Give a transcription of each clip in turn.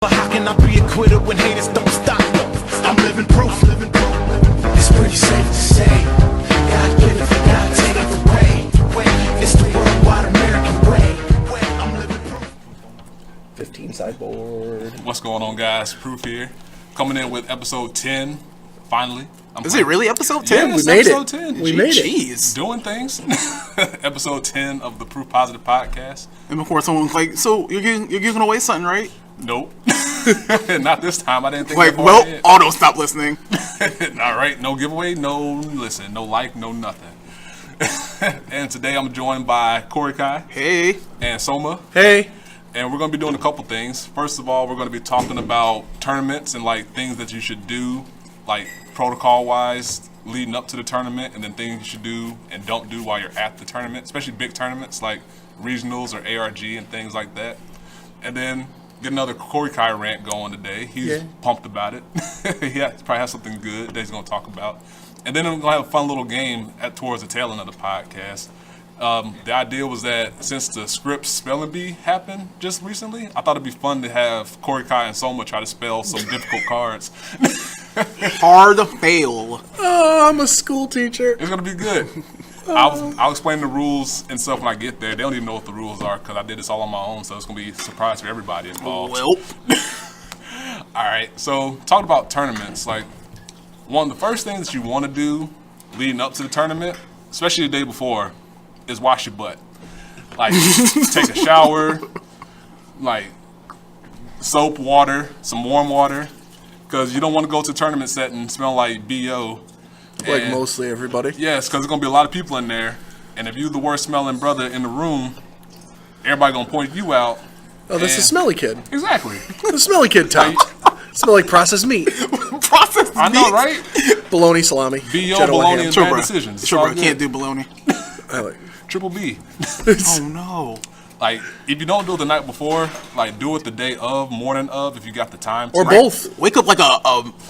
How can I be a quitter when haters don't stop? I'm living proof. It's pretty safe to say, God give it, God take it away. It's the worldwide American way. I'm living proof. 15 sideboard. What's going on, guys? Proof here, coming in with episode 10. Finally, Is it really episode 10? Yeah, We made episode it. 10. We made it. Jeez. Doing things. Episode 10 of the Proof Positive podcast. And before someone's like, so you're giving away something, right? Nope, not this time. I didn't think. Like, that far well, ahead. auto stop listening. All right, no giveaway, no listen, no like, no nothing. And today I'm joined by Korikai Hey. and Soma. Hey. And we're going to be doing a couple things. First of all, we're going to be talking about tournaments and like things that you should do, like protocol-wise, leading up to the tournament, and then things you should do and don't do while you're at the tournament, especially big tournaments like regionals or ARG and things like that. And then get another Korikai rant going today. He's pumped about it. He probably has something good that he's going to talk about. And then we're going to have a fun little game towards the tail end of the podcast. The idea was that since the script spelling bee happened just recently, I thought it'd be fun to have Korikai and Soma try to spell some difficult cards. Hard fail. Oh, I'm a school teacher. It's gonna be good. I'll explain the rules and stuff when I get there. They don't even know what the rules are because I did this all on my own, so it's gonna be a surprise for everybody involved. Well, All right, so talking about tournaments, like one of the first things that you want to do leading up to the tournament, especially the day before, is wash your butt. Like take a shower, like soap, water, some warm water, because you don't want to go to a tournament setting smelling like BO. Like And- mostly everybody. Yes, because there's going to be a lot of people in there, and if you're the worst smelling brother in the room, everybody going to point you out. Oh, that's the and- smelly kid. Exactly. The smelly kid type. Smell like processed meat. process I know, meat. right? Bologna, salami. BO, cheddar bologna, ham. and Sure, bad bro. decisions. It's Sure, all bro. good. Can't do bologna. I like Triple B. Oh, no. Like, if you don't do it the night before, like, do it the day of, morning of, if you got the time. Or to. both. Wake up like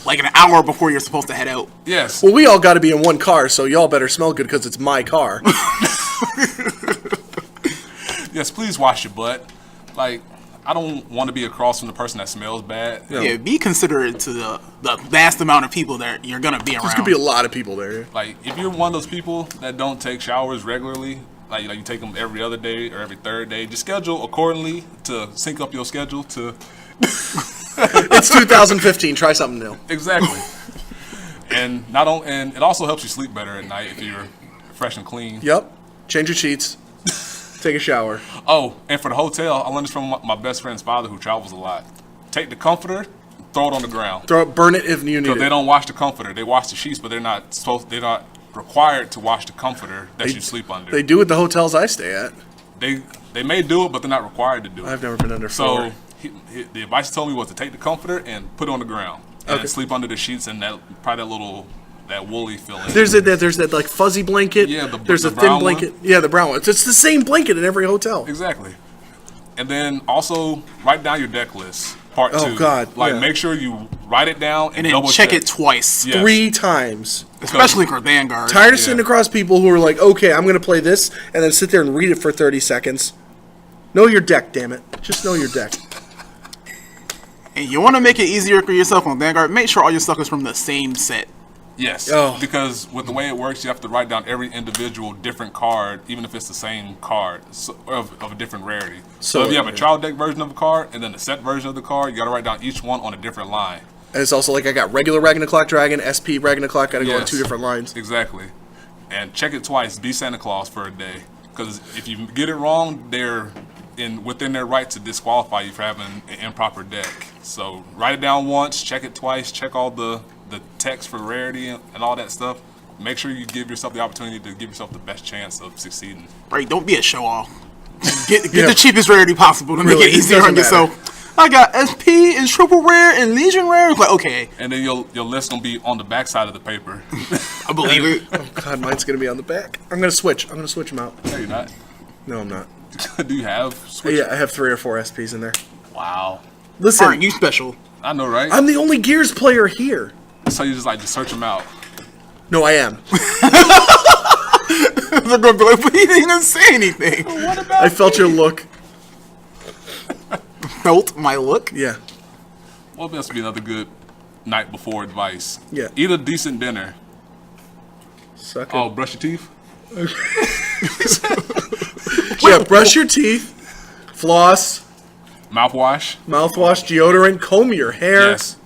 like an hour before you're supposed to head out. Yes. Well, we all got to be in one car, so y'all better smell good because it's my car. Yes, please wash your butt. Like, I don't want to be across from the person that smells bad. Yeah, be considerate to the vast amount of people that you're going to be around. There's going to be a lot of people there. Like, if you're one of those people that don't take showers regularly, like you take them every other day or every third day, just schedule accordingly to sync up your schedule to It's 2015. Try something new. exactly. And it also helps you sleep better at night if you're fresh and clean. Yep. Change your sheets. Take a shower. Oh, and for the hotel, I learned this from my best friend's father who travels a lot. Take the comforter, throw it on the ground. Burn it if you need Because they it. don't wash the comforter. They wash the sheets, but they're not required to wash the comforter that you sleep under. They do at the hotels I stay at. They may do it, but they're not required to do it. I've never been under So floor. the advice he told me was to take the comforter and put it on the ground and then sleep under the sheets and that woolly feeling. There's that like fuzzy blanket. Yeah, there's the a thin brown blanket. one. Yeah, the brown one. It's the same blanket in every hotel. Exactly. And then also write down your deck list. Part Oh, 2. God, Like yeah. make sure you write it down and then double check it twice. Yes. 3 times. Especially for Vanguard. Tired of sitting across people who are like, okay, I'm going to play this, and then sit there and read it for 30 seconds. Know your deck, damn it. Just know your deck. And you want to make it easier for yourself on Vanguard, make sure all your stuff is from the same set. Yes. Oh. Because with the way it works, you have to write down every individual different card, even if it's the same card of a different rarity. So if you have a child deck version of a card and then the set version of the card, you got to write down each one on a different line. And it's also like I got regular Ragnarok Dragon, SP Ragnarok, got to go on Yes. 2 different lines. Exactly. And check it twice. Be Santa Claus for a day. Because if you get it wrong, they're within their right to disqualify you for having an improper deck. So write it down once, check it twice, check all the text for rarity and all that stuff. Make sure you give yourself the opportunity to give yourself the best chance of succeeding. Right, don't be a show-off. Get the cheapest rarity possible to make Really, it it easier doesn't on yourself. I got SP and triple rare and Legion rare. It's like, okay, And then your list gonna be on the back side of the paper. I believe it. Oh, God, mine's going to be on the back. I'm going to switch. I'm going to switch them out. No, you're not. No, I'm not. Do you have Switch? Yeah, I have 3 or 4 SPs in there. Wow. Listen, Aren't you special? I know, right? I'm the only Gears player here. So you just like to search them out. No, I am. They're gonna be like, but he didn't even say anything. What about I felt your look. Felt my look. Yeah. Well, this would be another good night before advice. Yeah. Eat a decent dinner. Suck it. Oh, brush your teeth. Yeah, brush your teeth, floss, Mouthwash. mouthwash, deodorant, comb your hair. Yes.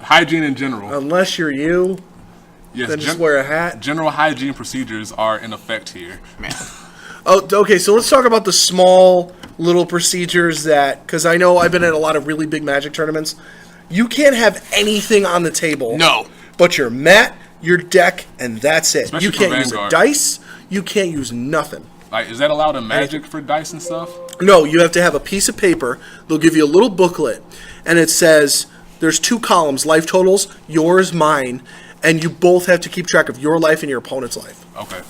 Hygiene in general. Unless you're you, Yes. then just wear a hat. General hygiene procedures are in effect here. Man. Oh, okay. So let's talk about the small little procedures that, because I know I've been at a lot of really big Magic tournaments. You can't have anything on the table. No. But your mat, your deck, and that's it. Especially You can't for use a Vanguard. dice. You can't use nothing. Like, is that allowed in Magic for dice and stuff? No, you have to have a piece of paper. They'll give you a little booklet, and it says there's 2 columns: life totals, yours, mine, and you both have to keep track of your life and your opponent's life. Okay.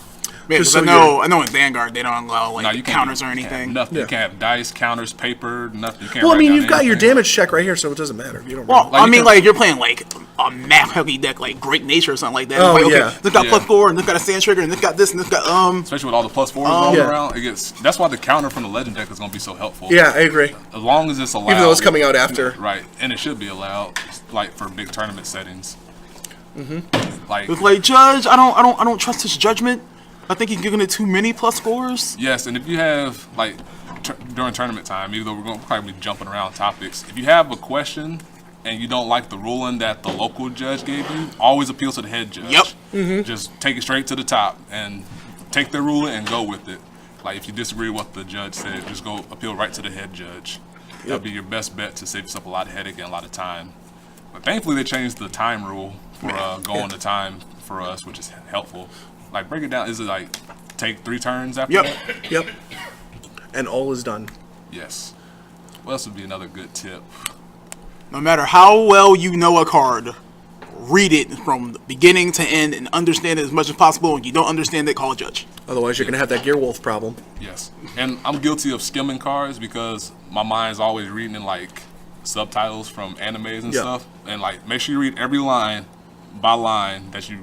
Man, Just 'cause so I know in Vanguard they don't allow like No, you can't counters do- or you can't have anything. Nothing. Yeah. You can't have dice, counters, paper, nothing. You can't Well, I write mean, down you've got your anything. damage check right here, so it doesn't matter. You don't. Well, Like, I you mean, can- like you're playing like a map heavy deck, like Great Nature or something like that. Oh, Like, okay, yeah. they've got Yeah. +4 and they've got a sand trigger and they've got this and they've got Especially with all the +4s rolling Yeah. around, it gets. That's why the counter from the Legend deck is going to be so helpful. Yeah, I agree. As long as it's allowed. Even though it's coming out after. Right, and it should be allowed, like for big tournament settings. Like, It's like, Judge, I don't trust his judgment. I think he's giving it too many +4s. yes, and if you have like during tournament time, even though we're going to probably be jumping around topics, if you have a question and you don't like the ruling that the local judge gave you, always appeal to the head judge. Yep. Just take it straight to the top and take their ruling and go with it. Like if you disagree with what the judge said, just go appeal right to the head judge. That'll be your best bet to save yourself a lot of headache and a lot of time. But thankfully they changed the time rule for going to time for us, which is helpful. Like break it down. Is it like take 3 turns after Yep. that? Yep. And all is done. Yes. What else would be another good tip? No matter how well you know a card, read it from the beginning to end and understand it as much as possible. When you don't understand it, call a judge. Otherwise, you're gonna have that Gearwolf problem. Yes. And I'm guilty of skimming cards because my mind's always reading in like subtitles from animes and Yeah. stuff. And like make sure you read every line by line that you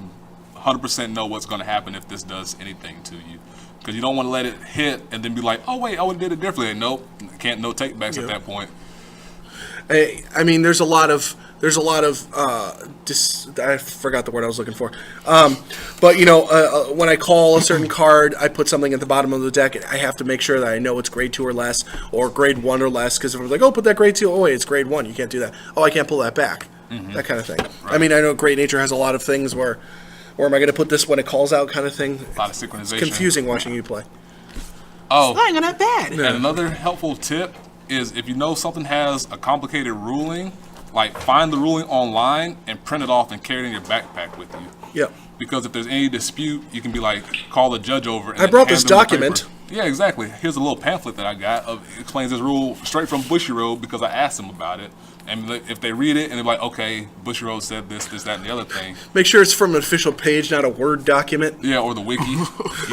100% know what's going to happen if this does anything to you. Because you don't want to let it hit and then be like, oh wait, I would have did it differently. And nope, can't no takebacks Yeah. at that point. I mean, there's a lot of I forgot the word I was looking for. But you know, when I call a certain card, I put something at the bottom of the deck. And I have to make sure that I know it's grade 2 or less, or grade 1 or less. Because if I'm like, oh, put that grade 2. Oh wait, it's grade 1. You can't do that. Oh, I can't pull that back. That kind of thing. I mean, I know Great Nature has a lot of things where am I going to put this when it calls out, kind of thing. A lot of synchronization. Confusing watching you play. Oh, Not even that bad. and another helpful tip is if you know something has a complicated ruling, like find the ruling online and print it off and carry it in your backpack with you. Yep. Because if there's any dispute, you can be like, call the judge over. And I brought hand this them the document. paper. Yeah, exactly. Here's a little pamphlet that I got. It explains this rule straight from Bushiroad because I asked them about it. And if they read it and they're like, okay, Bushiroad said this, that, and the other thing. Make sure it's from an official page, not a Word document. Yeah, or the wiki. You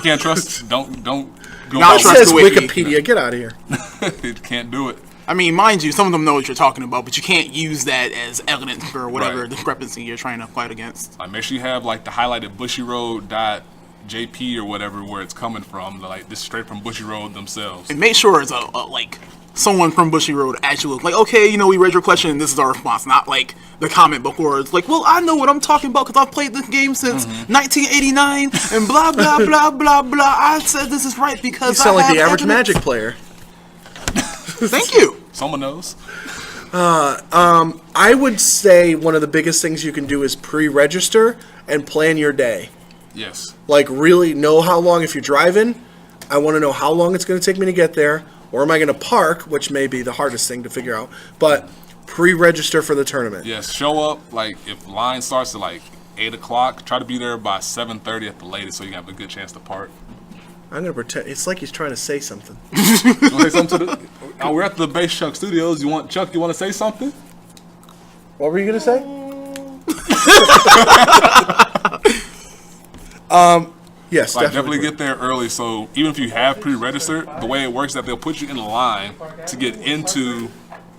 can't trust. Don't go. Not It trust says the wiki. Wikipedia. Get out of here. It can't do it. I mean, mind you, some of them know what you're talking about, but you can't use that as evidence for whatever Right. discrepancy you're trying to fight against. Like, make sure you have like the highlighted Bushiroad.jp or whatever where it's coming from. Like this is straight from Bushiroad themselves. And make sure it's a like someone from Bushiroad actually like, okay, you know, we read your question and this is our response, not like the comment before it's like, well, I know what I'm talking about because I've played this game since 1989 and blah blah blah blah blah. I said this is right because You sound I like the have average evidence." Magic player. Thank you. Someone knows. I would say one of the biggest things you can do is pre-register and plan your day. Yes. Like really know how long, if you're driving, I want to know how long it's going to take me to get there, or am I going to park, which may be the hardest thing to figure out, but pre-register for the tournament. Yes. Show up. Like if line starts at like 8 o'clock, try to be there by 7:30 at the latest, so you have a good chance to park. I'm going to pretend, it's like he's trying to say something. You want to say something to the? We're at the Base Chuck Studios. Chuck? You want to say something? What were you going to say? Yes, Like definitely. definitely get there early. So even if you have pre-registered, the way it works is that they'll put you in line to get into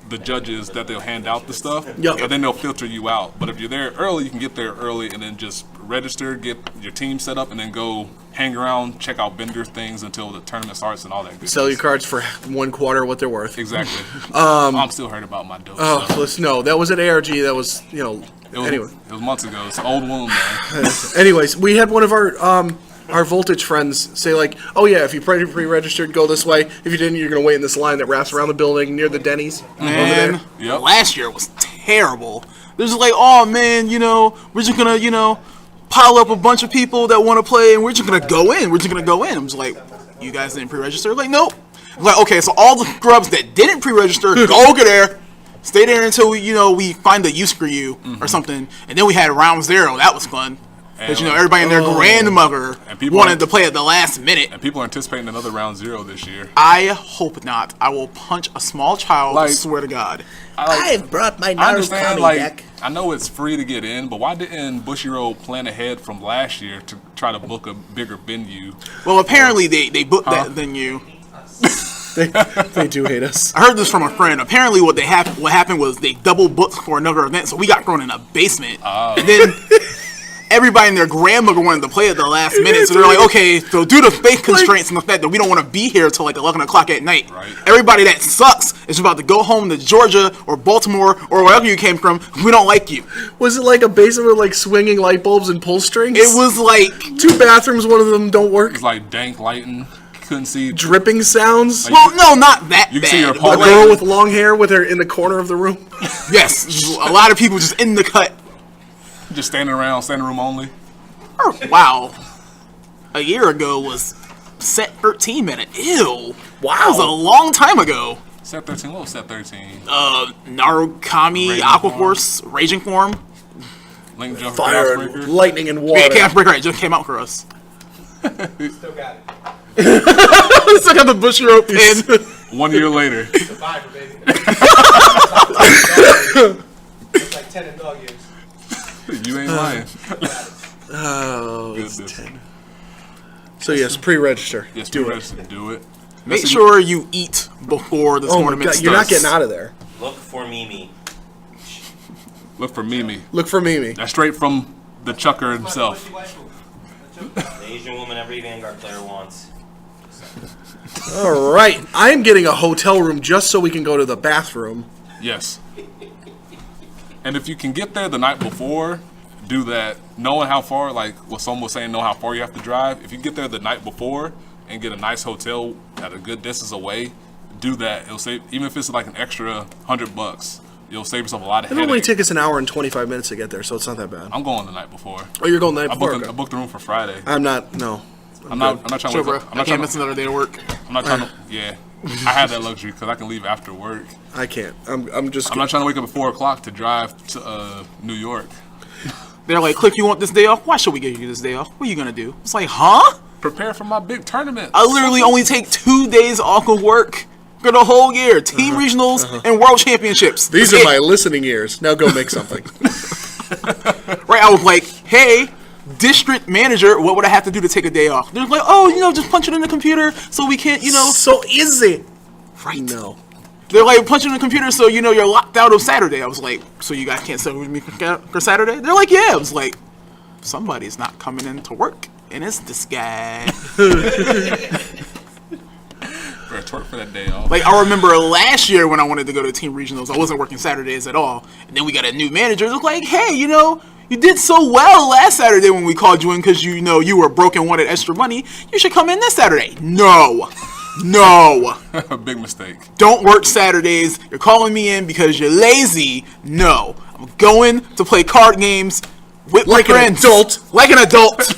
the judges that they'll hand out the stuff. Yep. But then they'll filter you out. But if you're there early, you can get there early and then just register, get your team set up, and then go hang around, check out vendor things until the tournament starts and all that good Sell your stuff. cards for 1/4 what they're worth. Exactly. I'm still hurt about my dope Oh, stuff. listen, no, that was at ARG. That was, anyway. It was months ago. It's an old wound, man. Anyways, we had one of our Voltage friends say like, oh yeah, if you pre-registered, go this way. If you didn't, you're gonna wait in this line that wraps around the building near the Denny's over Man, there. Yep. last year was terrible. There's like, oh man, we're just gonna, pile up a bunch of people that want to play, and we're just gonna go in. I'm just like, you guys didn't pre-register? Like, nope. I'm like, okay, so all the grubs that didn't pre-register, go over there. Stay there until we find the you screw you or something. And then we had round 0. That was fun. Because everybody and their grandmother wanted to play at the last minute. And people are anticipating another round 0 this year. I hope not. I will punch a small child. I Like- swear to God. I've brought my I understand, Narukami deck. I know it's free to get in, but why didn't Bushiroad plan ahead from last year to try to book a bigger venue? Well, apparently they booked that venue. They do hate us. I heard this from a friend. Apparently, what happened was they double booked for another event, so we got thrown in a basement. And then everybody and their grandmother wanted to play at the last minute, so they're like, okay, so due to faith constraints and the fact that we don't want to be here till like 11 o'clock at night, Right. everybody that sucks is about to go home to Georgia or Baltimore or wherever you came from. We don't like you. Was it like a basement with like swinging light bulbs and pull strings? It was like, 2 bathrooms, one of them don't work. It's like dank lighting. Couldn't see. Dripping sounds. well, no, not that You can bad. see your but A opponent. like, girl with long hair with her in the corner of the room. yes, a lot of people just in the cut. Just standing around, standing room only. Wow. A year ago was set 13 minute. Ew. Wow. That was a long time ago. Set 13. What was set 13? Narukami, Raging Aqua Form. Force, Raging Form. Link Jump Fire, Chaos Breaker. lightning, and water. Yeah, Chaos Breaker, it just came out for us. Still got it. Still got the Bushiroad pin. 1 year later. Survivor, baby. It's like 10 in dog years. You ain't lying. Oh, Goodness. it's 10. So yes, pre-register. Yes, do do it. it. Do it. Make Listen, sure you eat before the Oh my tournament god, starts. you're not getting out of there. Look for Mimi. Look for Mimi. Look for Mimi. That's straight from the chucker himself. The Asian woman every Vanguard player wants. All right, I'm getting a hotel room just so we can go to the bathroom. Yes. And if you can get there the night before, do that. Knowing how far, like what someone was saying, know how far you have to drive. If you get there the night before and get a nice hotel at a good distance away, do that. It'll save, even if it's like an extra $100, you'll save yourself a lot of It'll only headache. take us an hour and 25 minutes to get there, so it's not that bad. I'm going the night before. Oh, you're going the night I before? booked, Okay. I booked the room for Friday. I'm not, no. I'm not trying to Sure, wake bro. up. I'm I not can't trying miss to, another day of work. I'm not trying to, yeah. I have that luxury because I can leave after work. I can't. I'm just. I'm not trying to wake up at 4 o'clock to drive to New York. They're like, Click, you want this day off? Why should we give you this day off? What are you going to do? It's like, huh? Prepare for my big tournament. I literally only take 2 days off of work for the whole year. Team regionals and world championships. These That's are it. my listening ears. Now go make something. Right, I was like, hey, district manager, what would I have to do to take a day off? They're like, oh, just punch it in the computer so we can't, So easy. Right. No. They're like, punch it in the computer so you're locked out of Saturday. I was like, so you guys can't serve with me for Saturday? They're like, yeah. I was like, somebody's not coming in to work, and it's this guy. Better twerk for that day off. Like, I remember last year when I wanted to go to team regionals, I wasn't working Saturdays at all. And then we got a new manager. It was like, hey, you did so well last Saturday when we called you in because you were broke and wanted extra money. You should come in this Saturday. No. Big mistake. Don't work Saturdays. You're calling me in because you're lazy. No. I'm going to play card games with Like my an friends. adult. Like an adult.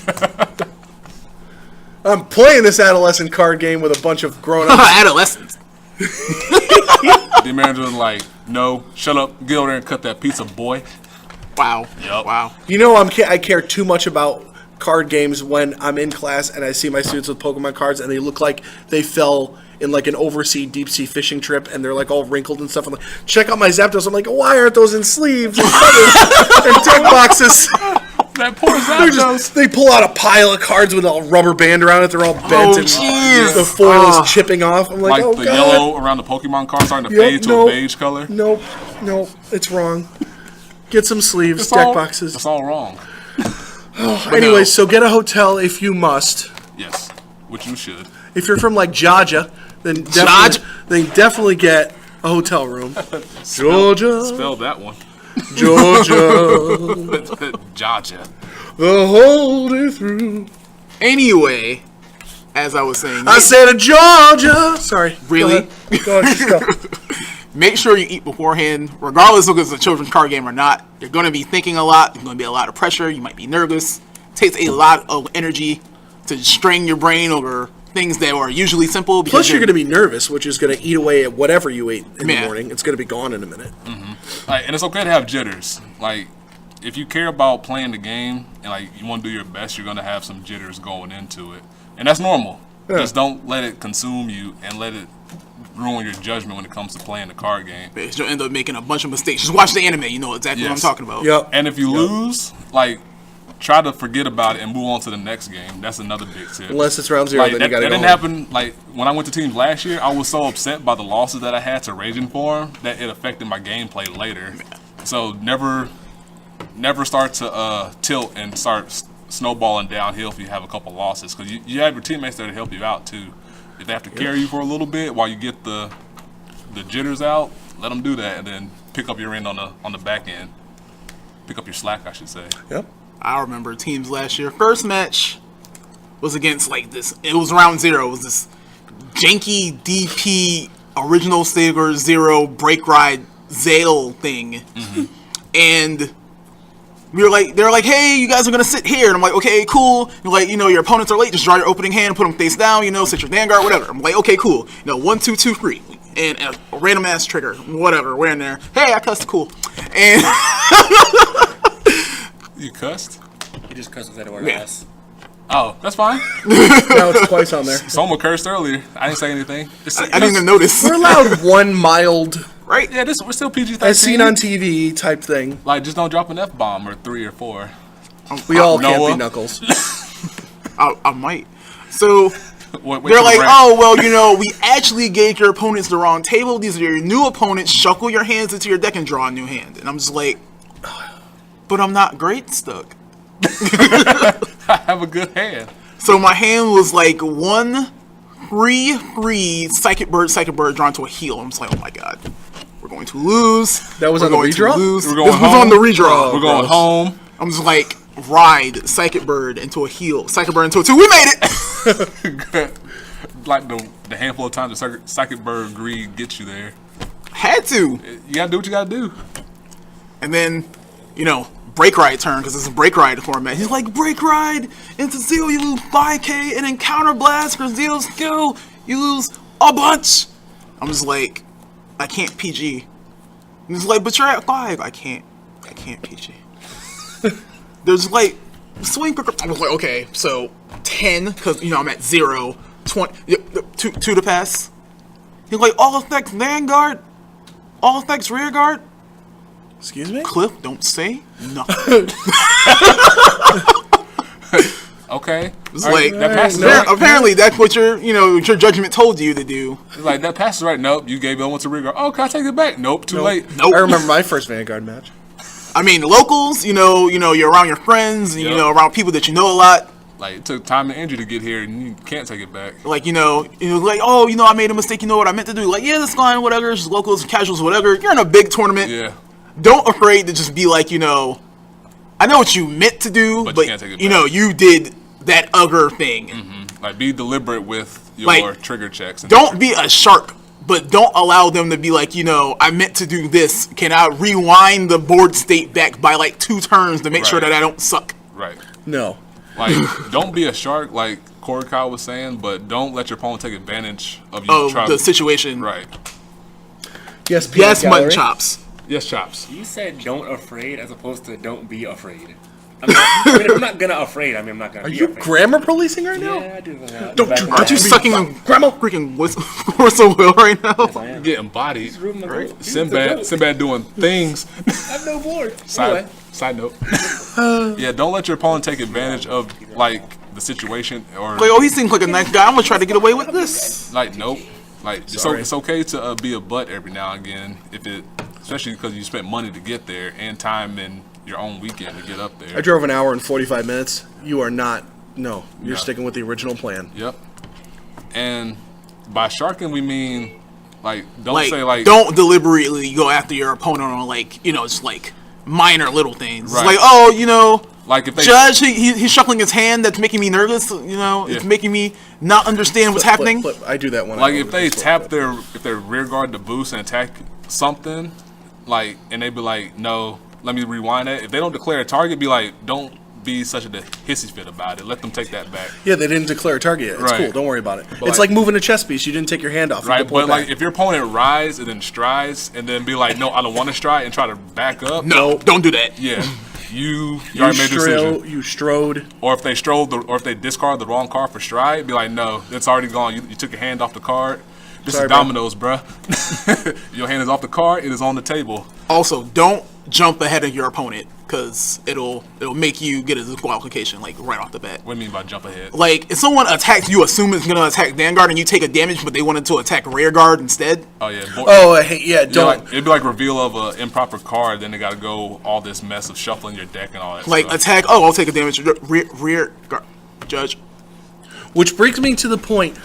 I'm playing this adolescent card game with a bunch of grown-ups. Adolescents. The manager was like, no, shut up, get over there and cut that pizza, boy. Wow. Yup. Wow. I care too much about card games when I'm in class and I see my students with Pokemon cards and they look like they fell in like an overseas deep sea fishing trip and they're like all wrinkled and stuff. I'm like, check out my Zapdos. I'm like, why aren't those in sleeves and feathers and deck boxes? That poor They're Zapdos. they pull out a pile of cards with a rubber band around it. They're all bent Oh, and jeez. the foil is chipping off. I'm like, Like oh the god. yellow around the Pokemon card starting to Yep, fade to nope. a beige color. Nope, it's wrong. Get some sleeves, It's deck all- boxes. It's all wrong. Anyway, so get a hotel if you must. Yes, which you should. If you're from like Georgia, then definitely get a hotel room. Georgia, Spell that one. Georgia, Georgia. the whole day through. Anyway, as I was saying, I said a Georgia. Sorry. Really? Go ahead. Just go. make sure you eat beforehand, regardless of if it's a children's card game or not. You're going to be thinking a lot. There's going to be a lot of pressure. You might be nervous. It takes a lot of energy to strain your brain over things that are usually simple. Because Plus, you're going to be nervous, which is going to eat away at whatever you ate in the Yeah. morning. It's going to be gone in a minute. Like, and it's okay to have jitters. Like, if you care about playing the game and like you want to do your best, you're gonna have some jitters going into it, and that's normal. Yeah. Just don't let it consume you and let it ruin your judgment when it comes to playing the card game. you'll end up making a bunch of mistakes. Just watch the anime. You know exactly what I'm Yes. talking about. Yep. And if you lose, like, try to forget about it and move on to the next game. That's another big tip. Unless it's round zero, Like, then that, you got to that go didn't home. happen. Like, when I went to teams last year, I was so upset by the losses that I had to Raging Form that it affected my gameplay later. So never start to tilt and start snowballing downhill if you have a couple losses, because you have your teammates there to help you out too. If they have to carry you for a little bit while you get the jitters out, let them do that, and then pick up your end on the back end. Pick up your slack, I should say. Yep. I remember teams last year. First match was against like this. It was round zero. It was this janky DP original Sager Zero break ride Zale thing, and they're like, hey, you guys are gonna sit here, and I'm like, okay, cool. You're like, your opponents are late. Just draw your opening hand, put them face down. Set your vanguard, whatever. I'm like, okay, cool. 1, 2, 2, 3, and a random ass trigger, whatever. We're in there. Hey, I cussed, cool, and. You cussed? He just cussed that word Yeah. ass. Oh, that's fine. Now it's twice on there. Soma cursed earlier. I didn't say anything. I didn't even notice. We're allowed one mild, Right? Yeah, we're still PG-13. as seen on TV type thing. Like, just don't drop an F-bomb or 3 or 4. We all can't Noah. be Knuckles. I might. So Wait they're till like, the rant. oh, well, we actually gave your opponents the wrong table. These are your new opponents. Shuffle your hands into your deck and draw a new hand. And I'm just like, but I'm not great stuck. I have a good hand. So my hand was like 1, 3, 3, Psychic Bird drawn to a heel. I'm just like, oh my god, we're going to lose. That was We're on the going to redraw? lose. We're going This was home? on the redraw. We're going gross. home. I'm just like, ride Psychic Bird into a heel. Psychic Bird into a 2. We made it! Like the handful of times the Psychic Bird greed gets you there. Had to. You gotta do what you gotta do. And then, break ride turn, because it's a break ride format. He's like, break ride into Zeal, you lose 5k, and then counter blast for Zeal's skill, you lose a bunch. I'm just like, I can't PG. And he's like, but you're at 5. I can't PG. There's like, swing quicker. I was like, okay, so 10, because, I'm at 0, 20, 2 to pass. He's like, all effects Vanguard, all effects rear guard. Excuse me? Cliff, don't say nothing. Okay. It's All right, like, that passes appar- right. apparently that's what your judgment told you to do. It's like, that passes right. Nope. You gave one to Rigor. Oh, can I take it back? Nope. Too late. Nope. I remember my first Vanguard match. I mean, locals, you're around your friends, and, Yep. around people that you know a lot. Like, it took time and energy to get here, and you can't take it back. Like, like, oh, I made a mistake. You know what I meant to do? Like, yeah, that's fine, whatever. It's just locals, casuals, whatever. You're in a big tournament. Yeah. Don't afraid to just be like, I know what you meant to do, But but, you can't take it back. you did that other thing. Like, be deliberate with your Like, trigger checks. And Don't be a shark, but don't allow them to be like, I meant to do this. Can I rewind the board state back by like 2 turns to make sure Right. that I don't suck? Right. No. Like, don't be a shark, like Korikai was saying, but don't let your opponent take advantage of you. Of the situation. Right. Yes, peanut Yes, gallery. mutton chops. Yes, chops. You said don't afraid as opposed to don't be afraid. If I'm not gonna afraid, I'm not gonna Are be you afraid. grammar policing right now? Yeah, I do. Don't you Aren't you Be sucking on grandma freaking whistle wheel right now? I am. Getting bodied. He's ruining my goat. He's the Sinbad goat. Sinbad doing things. I have no board. Anyway, Side note. Yeah, don't let your opponent take advantage of like the situation or Like, oh, he seems like a nice guy. I'm gonna try to get away with this. like nope. Like Sorry. it's okay to be a butt every now and again if it, especially because you spent money to get there and time and your own weekend to get up there. I drove an hour and 45 minutes. You are not. No, you're Yeah. sticking with the original plan. Yep. And by sharking, we mean like don't Like, say like don't deliberately go after your opponent on like, you know, just like minor little things. Right. It's like, oh, you know, like if they Judge, he's shuffling his hand. That's making me nervous. You know, it's Yeah. making me not understand what's happening. Flip. I do that when like I if they tap their rear guard to boost and attack something, like and they be like, no, let me rewind that. If they don't declare a target, be like, don't be such a hissy fit about it. Let them take that back. Yeah, they didn't declare a target yet. It's Right. cool. Don't worry about it. But It's like- like moving a chess piece. You didn't take your hand off. You Right, can pull it but like back. if your opponent rides and then strides and then be like, no, I don't want to stride and try to back up. No, don't do that. Yeah, you already made a decision. You strode. Or if they or if they discard the wrong card for stride, be like, no, it's already gone. You took your hand off the card. This Sorry, is bro. dominoes, bruh. Your hand is off the card. It is on the table. Also, don't jump ahead of your opponent because it'll make you get a disqualification like right off the bat. What do you mean by jump ahead? Like if someone attacks, you assume it's gonna attack Vanguard and you take a damage, but they wanted to attack rear guard instead. Oh yeah. Oh, I hate. Yeah, You know, don't. like, it'd be like reveal of an improper card. Then they got to go all this mess of shuffling your deck and all that. Like stuff. attack. Oh, I'll take a damage. Rear guard. Judge. Which brings me to the point.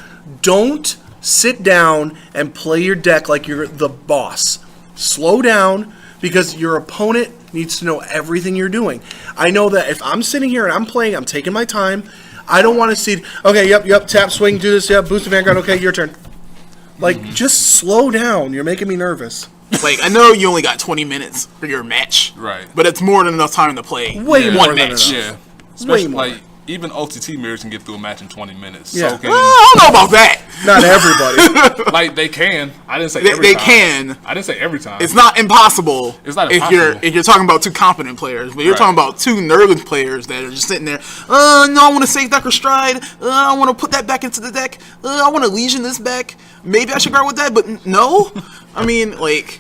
Don't sit down and play your deck like you're the boss. Slow down because your opponent needs to know everything you're doing. I know that if I'm sitting here and I'm playing, I'm taking my time. I don't want to see, okay, yep, tap, swing, do this, yep, boost the Vanguard, okay, your turn. Like, just slow down. You're making me nervous. Like I know you only got 20 minutes for your match, Right. But it's more than enough time to play Way more one than match. enough. Yeah. Especially more. like even OTT mirrors can get through a match in 20 minutes. Yeah. So can, I don't know about that. Not everybody. like they can. I didn't say They- every they time. can. I didn't say every time. It's not impossible. It's not if impossible. you're talking about two competent players, but you're Right. talking about two nervous players that are just sitting there. No, I want to save deck or stride. I want to put that back into the deck. I want to legion this back. Maybe I should guard with that, but no. I mean, like,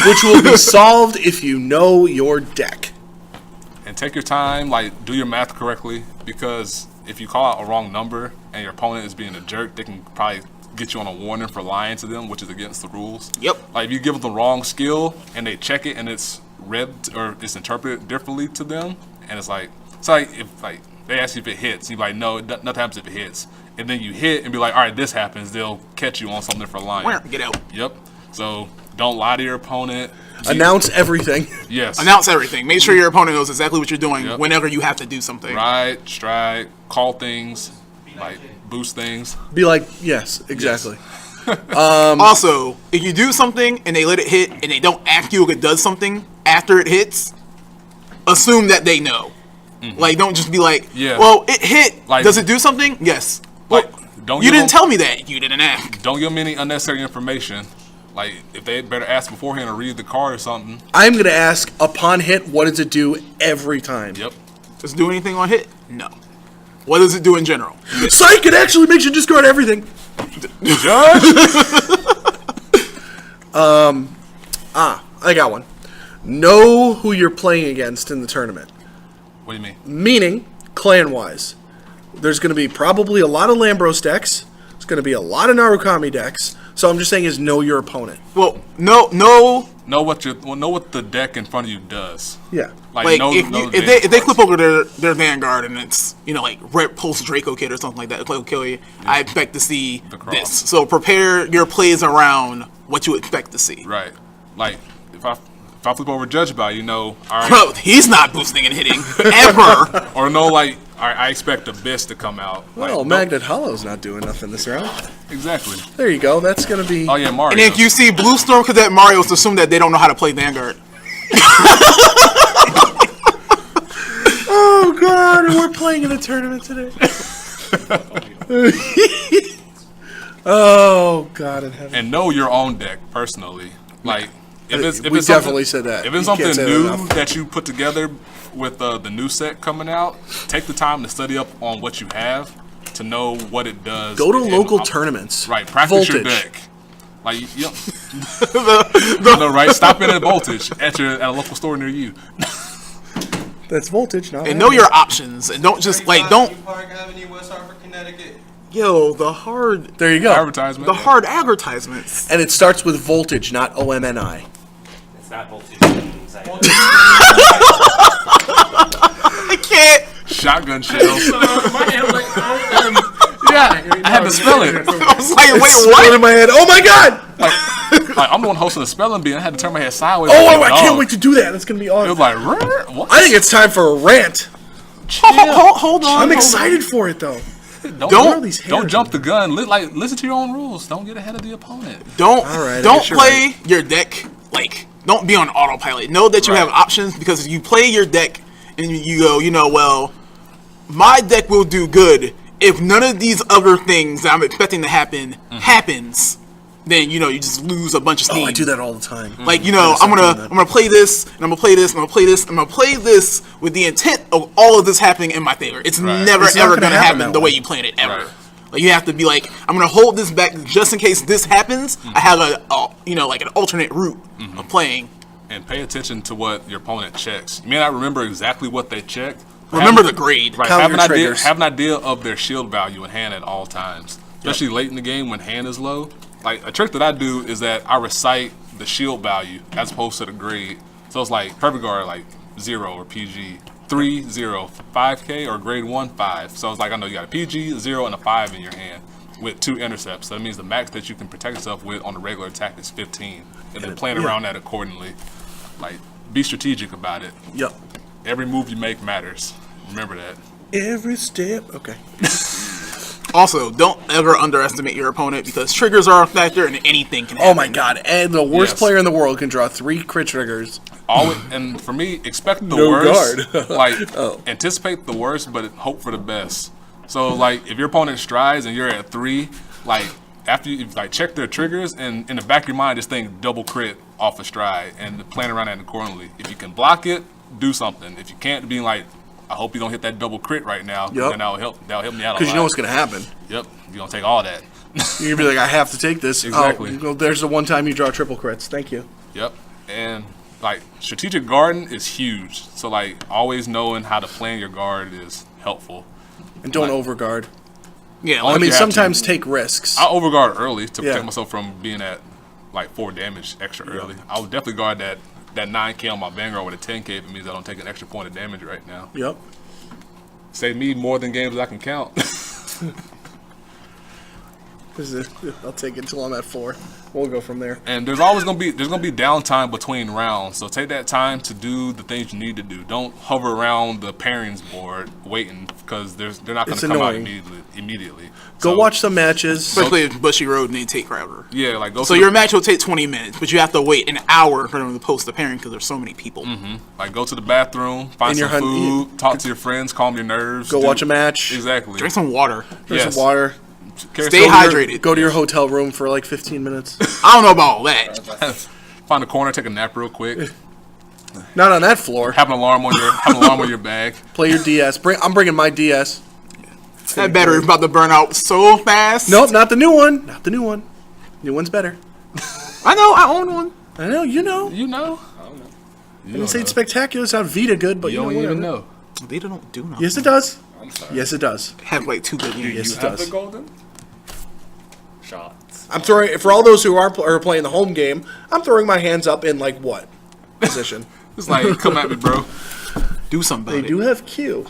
Which will be solved if you know your deck. And take your time, like do your math correctly, because if you call out a wrong number and your opponent is being a jerk, they can probably get you on a warning for lying to them, which is against the rules. Yep. Like if you give them the wrong skill and they check it and it's read or it's interpreted differently to them, and it's like if like they ask you if it hits, you're like, no, nothing happens if it hits, and then you hit and be like, all right, this happens. They'll catch you on something for lying. get out. Yep. So don't lie to your opponent. Announce everything. Yes. Announce everything. Make sure your opponent knows exactly what you're doing Yep. whenever you have to do something. Ride, stride, call things, like boost things. Be like, yes, exactly. Also, if you do something and they let it hit and they don't ask you if it does something after it hits, assume that they know. Like, don't just be like, Yeah. well, it hit. Like- Does it do something? Yes. Well, Like, don't you give didn't them- tell me that. You didn't ask. Don't give them any unnecessary information. Like if they better ask beforehand or read the card or something. I'm going to ask, upon hit, what does it do every time? Yep. Does it do anything on hit? No. What does it do in general? Psych, it actually makes you discard everything. Judge. I got one. Know who you're playing against in the tournament. What do you mean? Meaning, clan-wise. There's going to be probably a lot of Lambros decks. There's going to be a lot of Narukami decks. So I'm just saying is know your opponent. Well, no. Know what the deck in front of you does. Yeah. Like, know, if, know you, the if they advanced flip cards. over their Vanguard and it's, you know, like Red Pulse Draco Kid or something like that, it'll kill you, I expect to see The cross. this. So prepare your plays around what you expect to see. Right. Like if I flip over Judge by, you know, all right, Bro, he's not boosting and hitting, ever. or no, like all right, I expect Abyss to come out. Like, Well, don't- Magnet Hollow's not doing nothing this round. Exactly. There you go. That's going to be... Oh yeah, Mario. And if you see Blue Storm Cadet Mario's, assume that they don't know how to play Vanguard. Oh, God, and we're playing in a tournament today. Oh, God in heaven. and know your own deck personally. Like if it's We it's definitely something- said that. If it's You can't something say that new enough. that you put together with the new set coming out, take the time to study up on what you have to know what it does. Go to and- local tournaments. Right, practice your Voltage. deck. Like you know, right? Stop in at Voltage at a local store near you. That's Voltage, not... And know your options. And don't just, like, don't... Park Avenue, West Hartford, Connecticut. Yo, the hard There you go. Advertisement. advertisements. And it starts with Voltage, not OMNI. It's not voltage. It's Voltage. shotgun shells. My head was like, Yeah, I had to spell it. I was like, wait, Exploded what? in my head. Oh my god! Like I'm the one hosting the spelling bee. And I had to turn my head sideways. Oh, like, I can't wait to do that. That's gonna be It awesome. was like, what? I think it's time for a rant. Hold on. I'm excited for it though. Don't these hairs, don't jump the gun. Listen to your own rules. Don't get ahead of the opponent. Don't right, I don't guess you're play your deck like don't be on autopilot. Know that you Right. have options because you play your deck and you go, well, my deck will do good if none of these other things that I'm expecting to happen happens. Then you just lose a bunch of steam. Oh, I do that all the time. Like I'm stop doing that. gonna play this, and I'm gonna play this, and I'm gonna play this, and I'm gonna play this with the intent of all of this happening in my favor. It's Right. never It's not ever gonna gonna happen happen that the way way. you plan it ever. Right. Like you have to be like, I'm gonna hold this back just in case this happens. I have like an alternate route of playing. And pay attention to what your opponent checks. You may not remember exactly what they checked. but Remember have- the grade. Right, Count have your an idea. triggers. Have an idea of their shield value in hand at all times, especially late in the game when hand is low. Like a trick that I do is that I recite the shield value as opposed to the grade. So it's like perfect guard like 0 or PG, 3, 0, 5K or grade 1, 5. So it's like I know you got a PG, 0, and a 5 in your hand with 2 intercepts. So that means the max that you can protect yourself with on the regular attack is 15, and then plan around that accordingly. Like be strategic about it. Yep. Every move you make matters. Remember that. Every step. Okay. Also, don't ever underestimate your opponent because triggers are a factor and anything can happen. Oh my god. And the worst Yes. player in the world can draw 3 crit triggers. Always, and for me, expect the No worst. guard. Like Oh. anticipate the worst, but hope for the best. So like if your opponent strides and you're at 3, like after you like check their triggers and in the back of your mind just think double crit off a stride and plan around that accordingly. If you can block it, do something. If you can't, be like, I hope you don't hit that double crit right now. 'Cause Yep. then that'll help me out a lot. Because you know what's going to happen. Yep, you're gonna take all that. You're going to be like, I have to take this. Exactly. Oh, you go, there's the one time you draw triple crits. Thank you. Yep. And like strategic guarding is huge. So like always knowing how to plan your guard is helpful. And don't Right. overguard. Yeah, I I like, mean, you have sometimes take risks. I overguard early to protect Yeah. myself from being at like 4 damage extra early. I would definitely guard that 9K on my Vanguard with a 10K if it means I don't take an extra point of damage right now. Yep. Save me more than games I can count. I'll take it until I'm at 4. We'll go from there. And there's always gonna be downtime between rounds, so take that time to do the things you need to do. Don't hover around the pairings board waiting because they're not gonna It's come out annoying. immediately. Go So, watch some matches. especially if Bushy Road and they take forever. Yeah, like go. So to your the, match will take 20 minutes, but you have to wait an hour for them to post the pairing because there's so many people. like go to the bathroom, find And your some hun- food, talk to your friends, calm your nerves. Go watch a match. Exactly. Drink some water. Drink Yes. some water. Carry Stay some- hydrated. Go to your hotel room for like 15 minutes. I don't know about all that. Find a corner, take a nap real quick. Not on that floor. Have an alarm on your bag. Play your DS. I'm bringing my DS. That battery's about to burn out so fast. Nope, not the new one. Not the new one. New one's better. I know, I own one. I know, you know. You know. I didn't say it's spectacular. It's not Vita good, but You you know don't even whatever. know. They don't do nothing. Yes, it does. I'm sorry. Yes, it does. Have like 2 billion. Yes, You it have does. the golden shots. I'm throwing for all those who are playing the home game. I'm throwing my hands up in like what position? It's like, come at me, bro. Do something They about do it. have Q.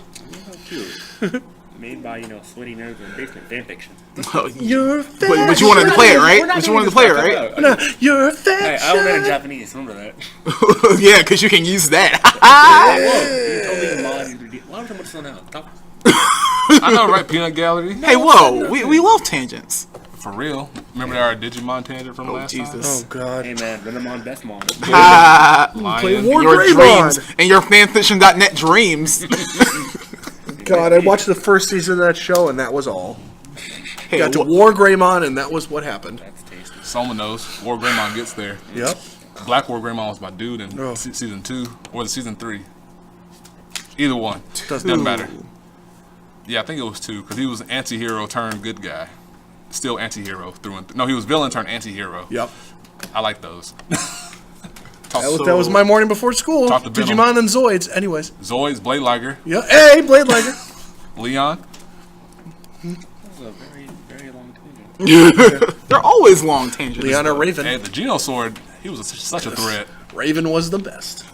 Made by, sweaty nerds and basement fan fiction. Oh, You're but you wanted to play it, right? But you wanted to play it, right? No, you're Hey, I learned in fashion. Japanese, remember that. Yeah, because you can use that. You told me to mod. Why would I much slow down? Stop. I know, right? Peanut Gallery. Hey, whoa, we love tangents. For real. Remember our Digimon tangent from last Jesus. Oh God. Hey man, Venomon, best mom. Ah, time? Play Lion. War your Greymon. dreams and your fanfiction.net dreams. God, I watched the first season of that show, and that was all. Hey, Got to wha- War Greymon, and that was what happened. That's tasty. Soma knows. War Greymon gets there. Yep. Black War Greymon was my dude in Oh. season 2 or the season 3. Either one. Doesn't Doesn't matter. Yeah, I think it was 2 because he was anti-hero turned good guy. Still anti-hero through and through. No, he was villain turned anti-hero. Yep. I like those. That was my morning before school. Talk to Venom. Digimon and Zoids. Anyways. Zoids, Blade Liger, Yeah. Hey, Blade Liger. Leon. That was a very, very long tangent. They're always long tangents. Leon or Raven. Hey, the Geno Sword, he was such a threat. Raven was the best.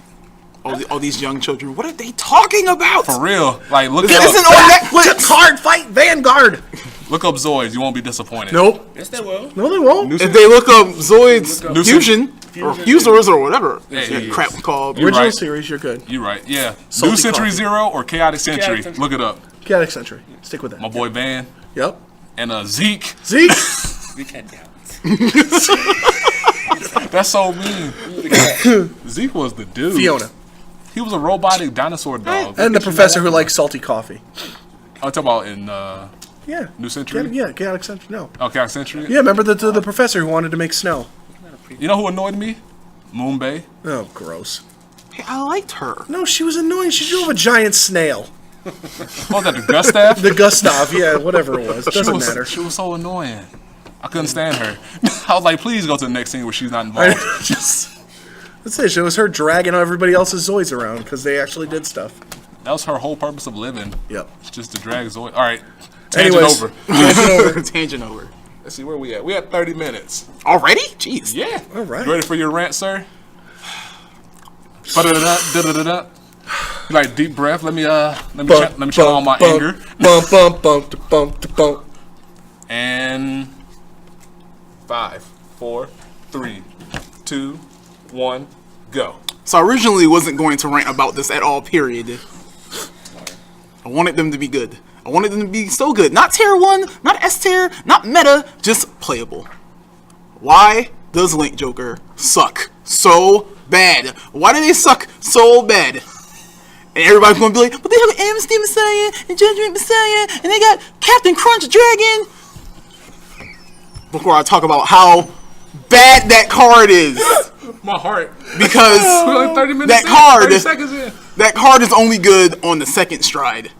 all these young children. What are they talking about? For real. Like, look This up. isn't on Netflix. Card fight Vanguard. Look up Zoids. You won't be disappointed. Nope. Yes, they will. No, they won't. If they look up Zoids New Fusion or Fusors or whatever Hey, that crap called. You're Original right. series, you're good. You're right. Yeah. Salty New Century coffee. Zero or Chaotic Century. Chaotic Century. Look it up. Chaotic Century. Stick with that. My boy Van Yep. and Zeke. Zeke. We can't doubt. That's so mean. Zeke was the dude. Fiona. He was a robotic dinosaur dog. And the professor who likes salty coffee. I'm talking about in Yeah. New Century? Yeah, Chaotic Century. No. Oh, Chaotic Century? Yeah, remember the professor who wanted to make snow? You know who annoyed me? Moonbay. Oh, gross. Hey, I liked her. No, she was annoying. She drove a giant snail. What was that, the Gustav? The Gustav, yeah, whatever it was. Doesn't matter. She was so annoying. I couldn't stand her. I was like, please go to the next scene where she's not involved. That's it. It was her dragging everybody else's Zoids around because they actually did stuff. That was her whole purpose of living. Yep. Just to drag Zoe. All right. Tangent Anyways. over. Tangent over. Let's see where we at. We at 30 minutes. Already? Jeez. Yeah. All right. You ready for your rant, sir? Da-da-da-da, da-da-da-da. You like deep breath? Let me channel all my anger. Bump, bump, bump, bump, bump. And 5, 4, 3, 2, 1, go. So I originally wasn't going to rant about this at all, period. I wanted them to be good. I wanted them to be so good. Not tier 1, not S tier, not meta, just playable. Why does Link Joker suck so bad? Why do they suck so bad? And everybody's going to be like, but they have Amnesty Messiah and Judgment Messiah, and they got Captain Crunch Dragon. Before I talk about how bad that card is. My heart. Because We're like 30 minutes that in, card, 30 seconds in. that card is only good on the second stride.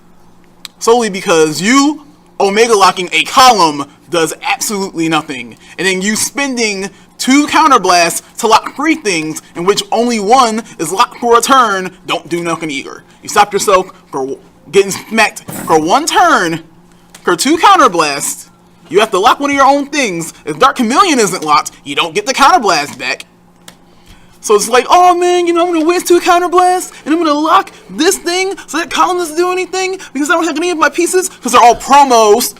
Solely because you Omega locking a column does absolutely nothing. And then you spending 2 counterblasts to lock 3 things, in which only 1 is locked for a turn, don't do nothing either. You stop yourself for getting smacked for 1 turn, for 2 counterblasts. You have to lock one of your own things. If Dark Chameleon isn't locked, you don't get the counterblast back. So it's like, oh man, you know, I'm gonna waste 2 counterblasts, and I'm gonna lock this thing so that column doesn't do anything because I don't have any of my pieces because they're all promos.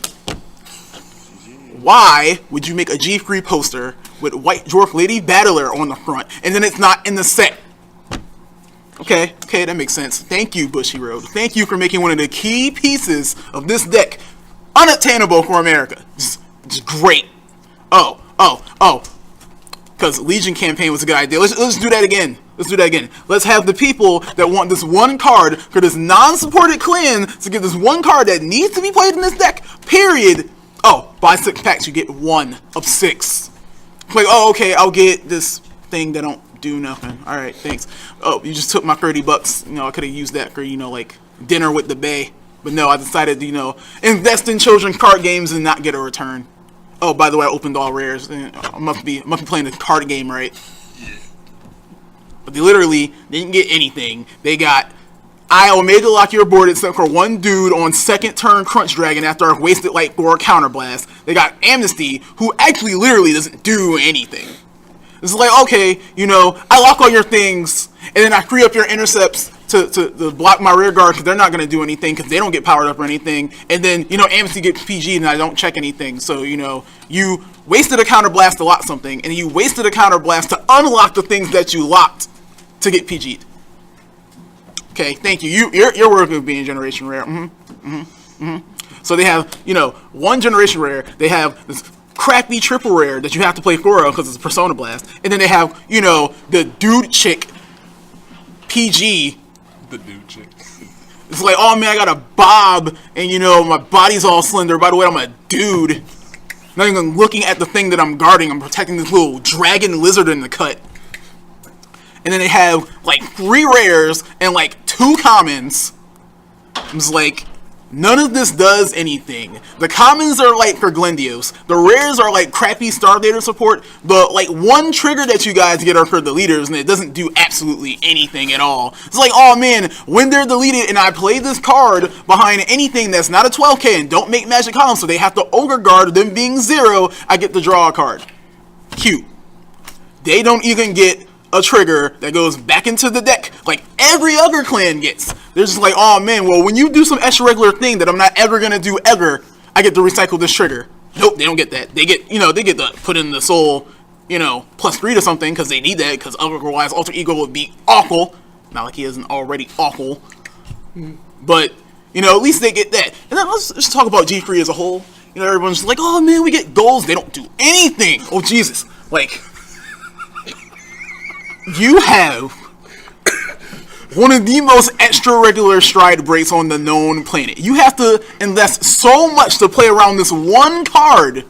Why would you make a G3 poster with White Dwarf Lady Battler on the front and then it's not in the set? Okay, that makes sense. Thank you, Bushy Road. Thank you for making one of the key pieces of this deck unattainable for America. Just great. Oh. Because Legion campaign was a good idea. Let's do that again. Let's have the people that want this one card for this non-supported clan to get this one card that needs to be played in this deck, period. Oh, buy 6 packs, you get 1 of 6. Like, oh, okay, I'll get this thing that don't do nothing. Alright, thanks. Oh, you just took my $30. You know, I could have used that for, you know, like, dinner with the bae. But no, I decided to, you know, invest in children's card games and not get a return. Oh, by the way, I opened all rares. I must be playing the card game right. But they literally didn't get anything. They got, I Omega lock your board except for 1 dude on 2nd turn Crunch Dragon after I've wasted like 4 counterblast. They got Amnesty, who actually literally doesn't do anything. It's like, okay, you know, I lock all your things, and then I free up your intercepts to block my rear guard because they're not going to do anything because they don't get powered up or anything. And then, you know, Amnesty gets PG and I don't check anything. So, you know, you wasted a counterblast to lock something, and you wasted a counterblast to unlock the things that you locked to get PG'd. Okay, thank you. You're working with being Generation Rare. So they have, you know, 1 Generation Rare. They have this crappy triple rare that you have to play Goro because it's a Persona Blast. And then they have, you know, the dude chick PG. The dude chick. It's like, oh man, I got a bob, and you know, my body's all slender. By the way, I'm a dude. Not even looking at the thing that I'm guarding. I'm protecting this little dragon lizard in the cut. And then they have like 3 rares and like 2 commons. It's like, none of this does anything. The commons are like for Glendios. The rares are like crappy Stargator support. The like 1 trigger that you guys get are for the leaders, and it doesn't do absolutely anything at all. It's like, oh man, when they're deleted and I play this card behind anything that's not a 12k and don't make magic columns, so they have to ogre guard them being 0, I get to draw a card. Cute. They don't even get a trigger that goes back into the deck like every other clan gets. They're just like, oh man, well when you do some extra regular thing that I'm not ever gonna do ever, I get to recycle this trigger. Nope, they don't get that. They get, they get to put in the soul, +3 to something because they need that, because otherwise Alter Ego would be awful. Not like he isn't already awful, but at least they get that. And then let's just talk about G3 as a whole. Everyone's just like, oh man, we get goals. They don't do anything. Oh Jesus, like you have one of the most extra regular stride breaks on the known planet. You have to invest so much to play around this one card.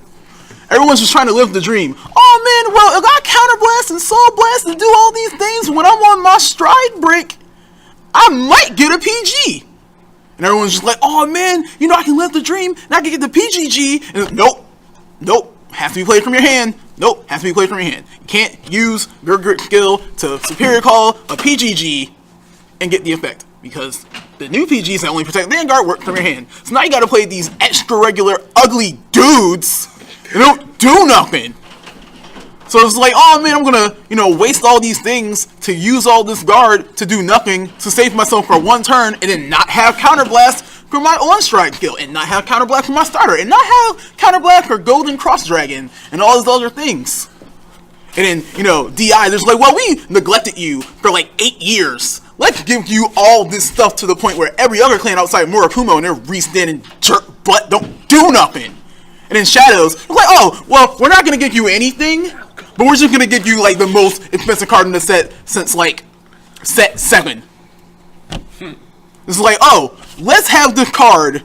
Everyone's just trying to live the dream. Oh man, well, I got Counterblast and Soul Blast to do all these things. When I'm on my stride break, I might get a PG. And everyone's just like, oh man, I can live the dream and I can get the PGG. And nope, has to be played from your hand. Nope, has to be played from your hand. You can't use your grit skill to superior call a PGG and get the effect, because the new PGs that only protect Vanguard work from your hand. So now you gotta play these extra regular ugly dudes that don't do nothing. So it's like, oh man, I'm gonna, waste all these things to use all this guard to do nothing, to save myself for one turn, and then not have Counterblast for my on-strike skill, and not have Counterblast for my starter, and not have Counterblast for Golden Cross Dragon, and all these other things. And then, DI, there's like, well, we neglected you for like 8 years. Let's give you all this stuff to the point where every other clan outside Murakumo and their re-standing jerk butt don't do nothing. And then Shadows, it's like, oh, well, we're not going to give you anything, but we're just going to give you, like, the most expensive card in the set since, like, set 7. It's like, oh, let's have this card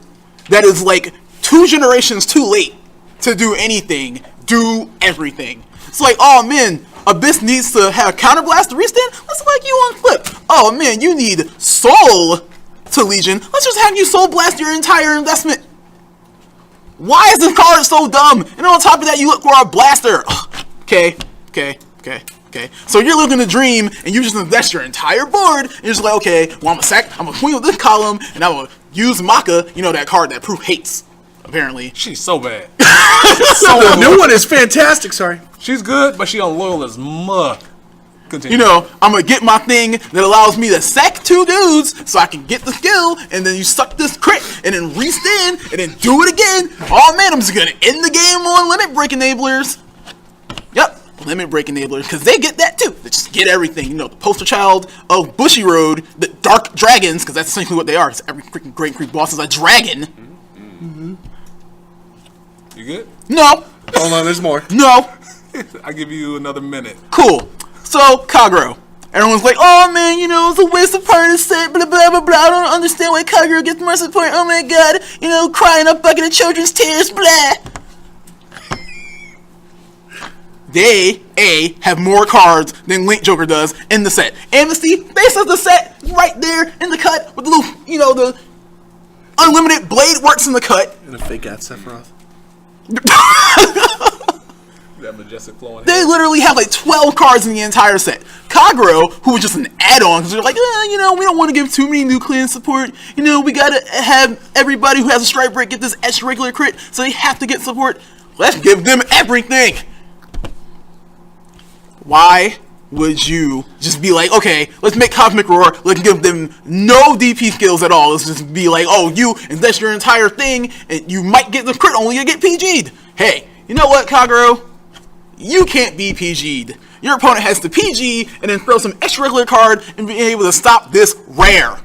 that is, like, 2 generations too late to do anything, do everything. It's like, oh, man, Abyss needs to have Counterblast to restand? Let's like you on Flip. Oh, man, you need Soul to Legion. Let's just have you Soul Blast your entire investment. Why is this card so dumb? And on top of that, you look for a blaster. Okay. So you're looking to dream, and you just invest your entire board, and you're just like, okay, well, I'm a queen with this column, and I'm gonna use Maka, that card that Proof hates, apparently. She's so bad. The new one is fantastic, sorry. She's good, but she unloyal as mud. Continue. I'm gonna get my thing that allows me to sack 2 dudes so I can get the skill, and then you suck this crit, and then restand, and then do it again. Oh man, I'm just gonna end the game on Limit Break Enablers. Yep, Limit Break Enablers, because they get that too. They just get everything. The poster child of Bushy Road, the Dark Dragons, because that's essentially what they are. It's every freaking Great Creek boss is a dragon. Mm-hmm. You good? No. Hold on, there's more. No. I'll give you another minute. Cool. So, Kagero. Everyone's like, oh man, it's a waste of part of the set, blah, blah, blah, blah. I don't understand why Kagero gets more support. Oh my god, crying a bucket of children's tears, blah. They, have more cards than Link Joker does in the set. Amnesty faces the set right there in the cut with the little, the unlimited blade works in the cut. And a fake out Sephiroth. That majestic flowing They literally have like 12 cards in the entire set. Kagero, who was just an add-on, because they're like, we don't want to give too many new clan support. We gotta have everybody who has a strike break get this extra regular crit, so they have to get support. Let's give them everything. Why would you just be like, okay, let's make Cosmic Roar, let's give them no DP skills at all. Let's just be like, oh, you invest your entire thing, and you might get the crit only to get PG'd. Hey, you know what, Kagero? You can't be PG'd. Your opponent has to PG and then throw some extra regular card and be able to stop this rare.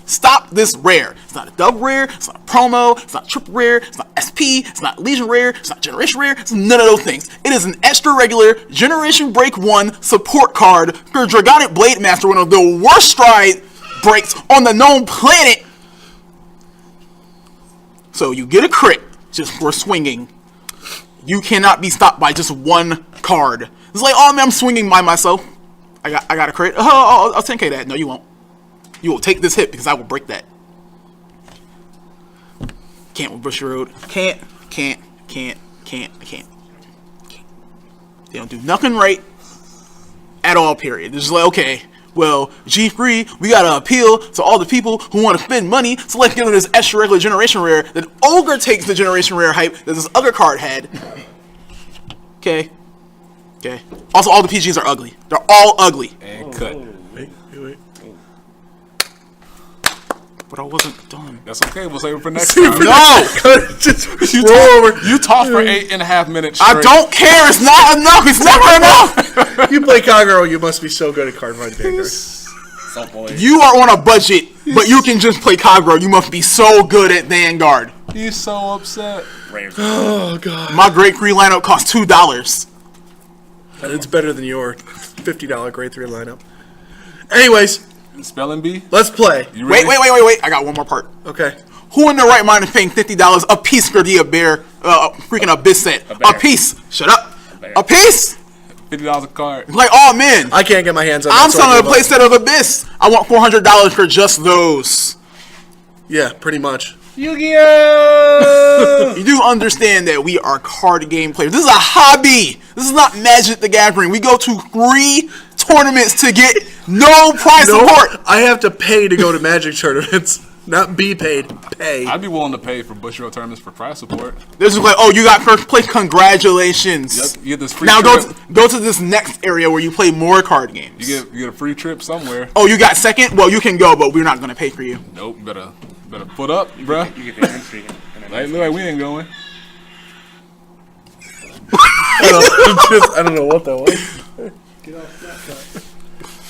Stop this rare. It's not a double rare, it's not a promo, it's not triple rare, it's not SP, it's not Legion rare, it's not Generation rare, it's none of those things. It is an extra regular Generation Break 1 support card for Dragonic Blade Master, one of the worst stride breaks on the known planet. So you get a crit just for swinging. You cannot be stopped by just one card. It's like, oh man, I'm swinging by myself. I got a crit. Oh, I'll 10k that. No, you won't. You will take this hit because I will break that. Can't with Bushy Road. Can't. They don't do nothing right at all, period. It's just like, okay, well, G3, we gotta appeal to all the people who want to spend money, so let's give them this extra regular Generation Rare that Ogre takes the Generation Rare hype that this other card had. Okay. Okay. Also, all the PGs are ugly. They're all ugly. And cut. Wait. But I wasn't done. That's okay. We'll save it for next time. No! Just You roll over. You talked for 8.5 minutes straight. I don't care. It's not enough. It's never enough. You play Kagero, you must be so good at card fighting Vanguard. Salt boy. You are on a budget, but you can just play Kagero. You must be so good at Vanguard. He's so upset. Raiders. Oh god, My grade 3 lineup costs $2. it's better than your $50 grade 3 lineup. Anyways, Spelling bee. let's play. You ready? Wait. I got one more part. Okay. Who in their right mind is paying $50 a piece for the freaking Abyss set? bear. A piece. Shut up. bear. A piece? $50 a card. Like, oh man. I can't get my hands on I'm that. so I selling a give up. play set of Abyss. I want $400 for just those. Yeah, pretty much. Yu-Gi-Oh! You do understand that we are card game players. This is a hobby. This is not Magic the Gathering. We go to 3 tournaments to get no prize support. I have to pay to go to Magic tournaments. Not be paid. Pay. I'd be willing to pay for Bushiroad tournaments for prize support. This is like, oh, you got first place. Congratulations. Yep. You get this free Now trip. go to this next area where you play more card games. You get a free trip somewhere. Oh, you got second? Well, you can go, but we're not going to pay for you. Nope. Better foot up, bruh. You get the entry. And then Look like we ain't going. I don't know what that was.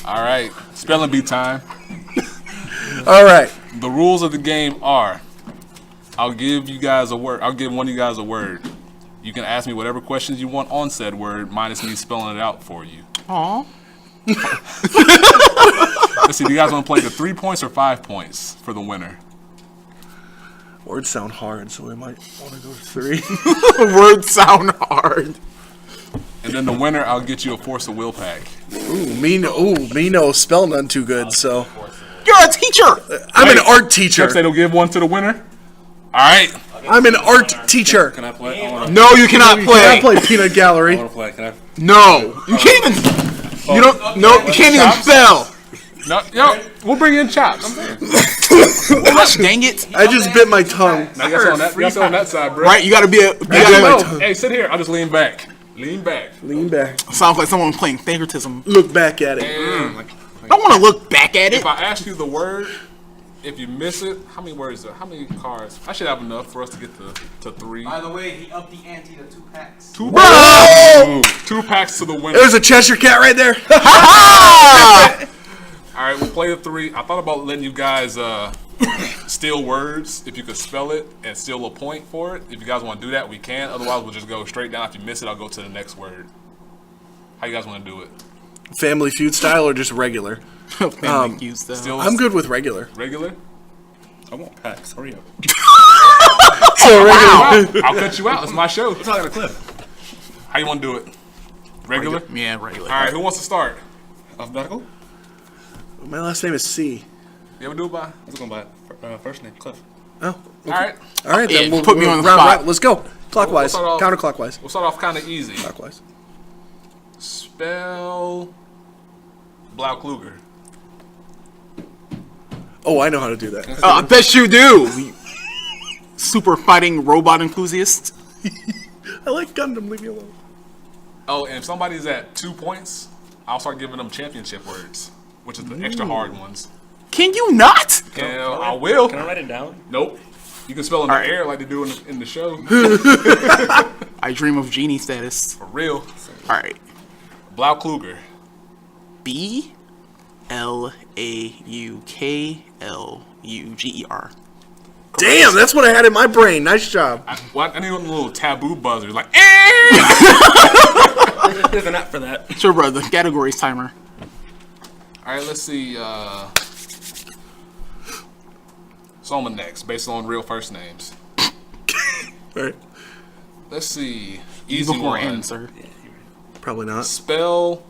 All right. Spelling bee time. All right. The rules of the game are: I'll give you guys a word. I'll give one of you guys a word. You can ask me whatever questions you want on said word, minus me spelling it out for you. Aw. Let's see. Do you guys want to play the 3 points or 5 points for the winner? Words sound hard, so we might want to go 3. Words sound hard. And then the winner, I'll get you a Force of Will pack. Me no spell none too good, so. You're a teacher. I'm an art Jeff teacher. said he'll give one to the winner. All right. I'm an art teacher. Can I play? I want to No, you cannot I play. play Peanut Gallery. play. Can I? No. You can't even. You don't. No, you can't even spell. No, yo, we'll bring in chops. Gosh, dang it. I just bit my tongue. Now you got on that side, bro. Right, you gotta be a. You bit gotta, my No, tongue. hey, sit here. I'll just lean back. Lean back. Lean back. sounds like someone playing favoritism. Look back at it. And I want to look back at it. if I ask you the word, if you miss it, how many words? How many cards? I should have enough for us to get to 3. By the way, he upped the ante to 2 packs. 2 Bro! 2 packs to the winner. There's a Cheshire Cat right there. All right, we'll play the 3. I thought about letting you guys steal words if you could spell it and steal a point for it. If you guys want to do that, we can. Otherwise, we'll just go straight down. If you miss it, I'll go to the next word. How you guys want to do it? Family Feud style or just regular? Family Feud stuff. Still I'm good with regular. regular? I want packs. Hurry up. So regular. I'll cut you out. It's my show. It's not gonna clip. How you want to do it? Regular? Yeah, regular. All right, who wants to start? Alphabetical? My last name is C. You ever do it by? I was going by first name, Cliff. Oh. All right. All right, Yeah, then we'll put me on the round spot. right. Let's go. Clockwise. start off- Counterclockwise. We'll start off kind of easy. Clockwise. Spell Blau Kluger. Oh, I know how to do that. I bet you do. Super fighting robot enthusiast. I like Gundam. Leave me alone. Oh, and if somebody's at 2 points, I'll start giving them championship words, which is the extra hard ones. Can you not? And I will. Can I write it down? Nope. You can spell in the Alright. air like they do in the show. I dream of genie status. For real. All right. Blau Kluger. BLAUKLUGER. Damn, that's what I had in my brain. Nice job. I need one of the little taboo buzzers, like, There's an app for that. Sure, bro. The categories timer. All right, let's see. Soma next, based on real first names. All right. Let's see. Easy Before one. N, sir. Probably not. Spell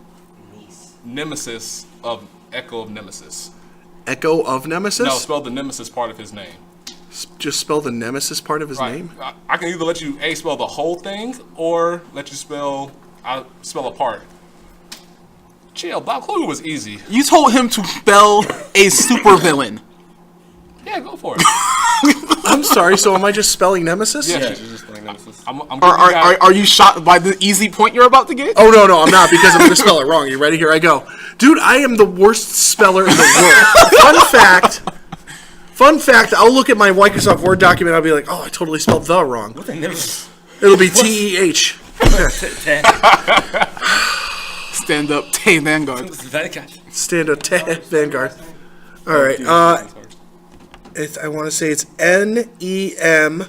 Nemesis of Echo of Nemesis. Echo of Nemesis? No, spell the Nemesis part of his name. Just spell the Nemesis part of his name? I can either let you spell the whole thing or let you spell a part. Chill. Blau Kluger was easy. You told him to spell a supervillain. Yeah, go for it. I'm sorry, so am I just spelling Nemesis? Yeah. Yeah, it's just like Nemesis. I'm giving you guys- Are you shocked by the easy point you're about to get? Oh, no, I'm not, because I'm going to spell it wrong. You ready? Here I go. Dude, I am the worst speller in the world. Fun fact, I'll look at my Microsoft Word document, I'll be like, oh, I totally spelled the wrong. What's a Nemesis? It'll be TEH. Stand up, Tay Vanguard. Stand up, Vanguard. All right. I want to say it's NEMISIS.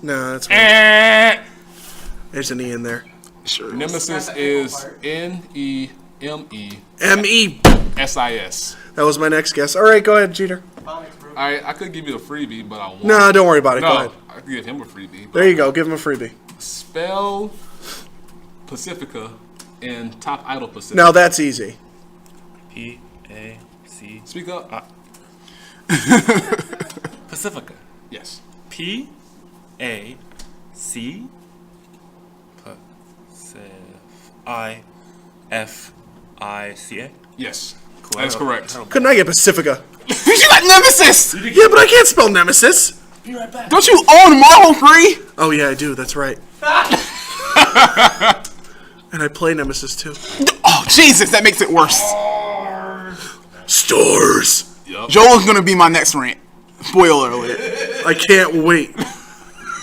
No, that's wrong. There's an E in there. Sure. Nemesis is NEMESIS. ME. That was my next guess. All right, go ahead, Jeter. All right, I could give you a freebie, but I won't. No, don't worry about it. Go No, ahead. I could give him a freebie. but There you go. Give him a freebie. Spell Pacifica and Top Idol Pacifica. Now that's easy. P-A-C. Speak up. Pacifica. Yes. P-A-C. I-F-I-C-A. Yes. Cool. That is correct. Couldn't I get Pacifica? You got Nemesis! Yeah, but I can't spell Nemesis. Don't you own Marvel 3? Oh, yeah, I do. That's right. And I play Nemesis, too. Oh, Jesus, that makes it worse. Stars. Joel's gonna be my next rant. Spoiler alert. I can't wait.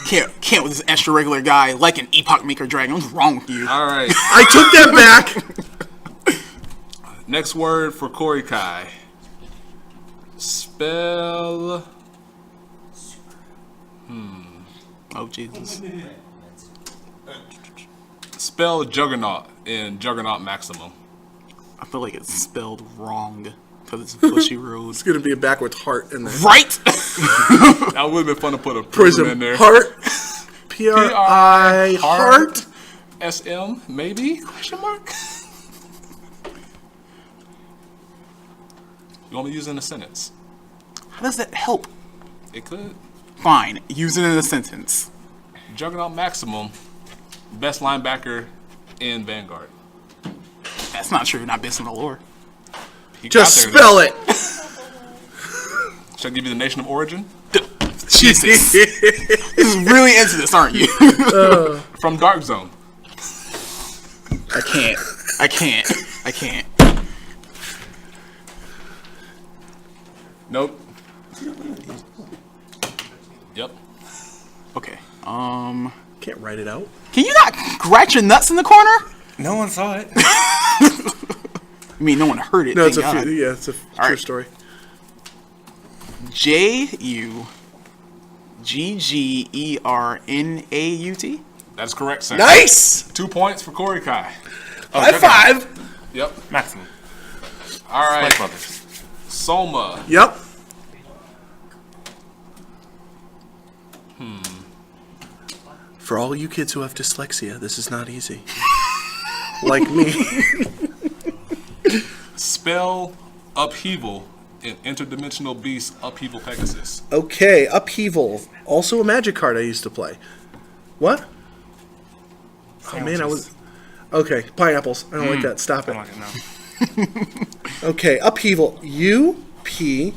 Can't with this extra regular guy like an Epoch Maker Dragon. What's wrong with you? All right. I took that back. Next word for Korikai. Spell. Oh, Jesus. Spell Juggernaut in Juggernaut Maximum. I feel like it's spelled wrong because it's Bushy Road. It's going to be a backwards heart in there. Right? That would have been fun to put a prism in there. Heart. P-R-I. Heart. SM, maybe? Question mark? You want me to use it in a sentence? How does that help? It could. Fine. Use it in a sentence. Juggernaut Maximum, best linebacker in Vanguard. That's not true. Not based on the lore. He Just got there, spell it. Should I give you the nation of origin? Jesus. This is really into this, aren't you? From Dark Zone. I can't. Nope. Yep. Okay. Can't write it out. Can you not scratch your nuts in the corner? No one saw it. I mean, no one heard it. No, it's thank God. it's a true right. story. Juggernaut. That's correct, sir. Nice. 2 points for Korikai. High five. Yep. Maximum. All right. Spike Brothers. Soma. Yep. For all you kids who have dyslexia, this is not easy. Like me. Spell Upheaval in Interdimensional Beast Upheaval Pegasus. Okay, Upheaval. Also a magic card I used to play. What? Oh man, I was... Okay, pineapples. I don't like that. Stop I it. don't like it now. Okay, Upheaval. U-P-H-E-V-E-A-L-Y?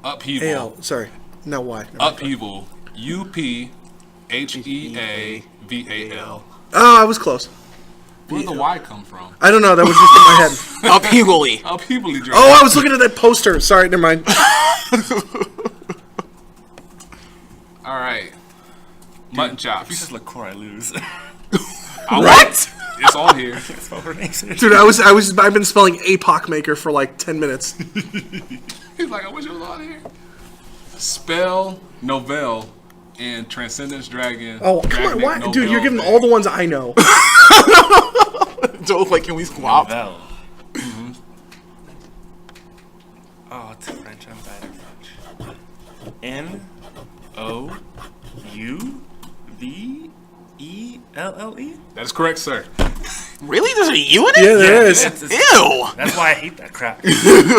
Upheaval. A-L. Sorry. No, Y. Upheaval. UPHEAVAL. Oh, I was close. Where did the Y come from? I don't know. That was just in my head. Upheavally. Upheavally Dragon. Oh, I was looking at that poster. Sorry, never mind. All right. Mutton If you chops. just look cool, I lose. What? It's on here. That's all her names. Dude, I've been spelling Apoc Maker for like 10 minutes. He's like, I wish it was on here. Spell Novell and Transcendence Dragon. Oh, come on. Why? Dragonic Dude, you're Novell giving Bay. all the ones I know. Joel's like, can we swap? Val. Oh, it's French. I'm bad at French. N-O-U-V-E-L-L-E? That is correct, sir. Really? There's a U in it? Yeah, there is. Ew. That's why I hate that crap.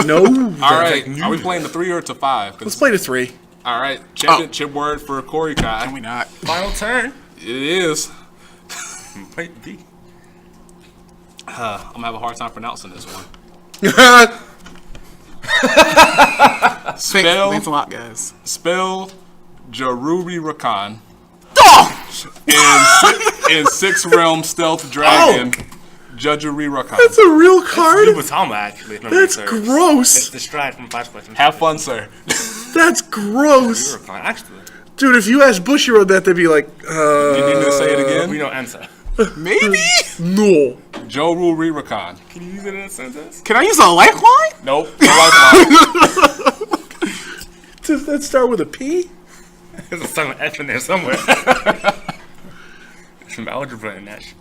No. All right. Are we playing the 3 or to 5? 'Cause- Let's play to 3. All right. Championship word for Can we Korikai. not? Final turn. It is Wait, B. I'm gonna have a hard time pronouncing this one. Thanks a lot, guys. Spell Jaruri Rakan Oh! in 6 realm stealth dragon. Judgery Rakan. That's a real card? Ubutama, actually. if memory That's serves. gross. It's the stride from Flash Collection. Have fun, sir. That's gross. Urukon, actually. Dude, if you asked Bushiroad that, they'd be like, You need me to say it again? We don't answer. Maybe? no. Jururi Rakan. Can you use it in a sentence? Can I use a lifeline? Nope. No lifeline. Does that start with a P? There's a silent F in there somewhere. It's from algebra and that shit.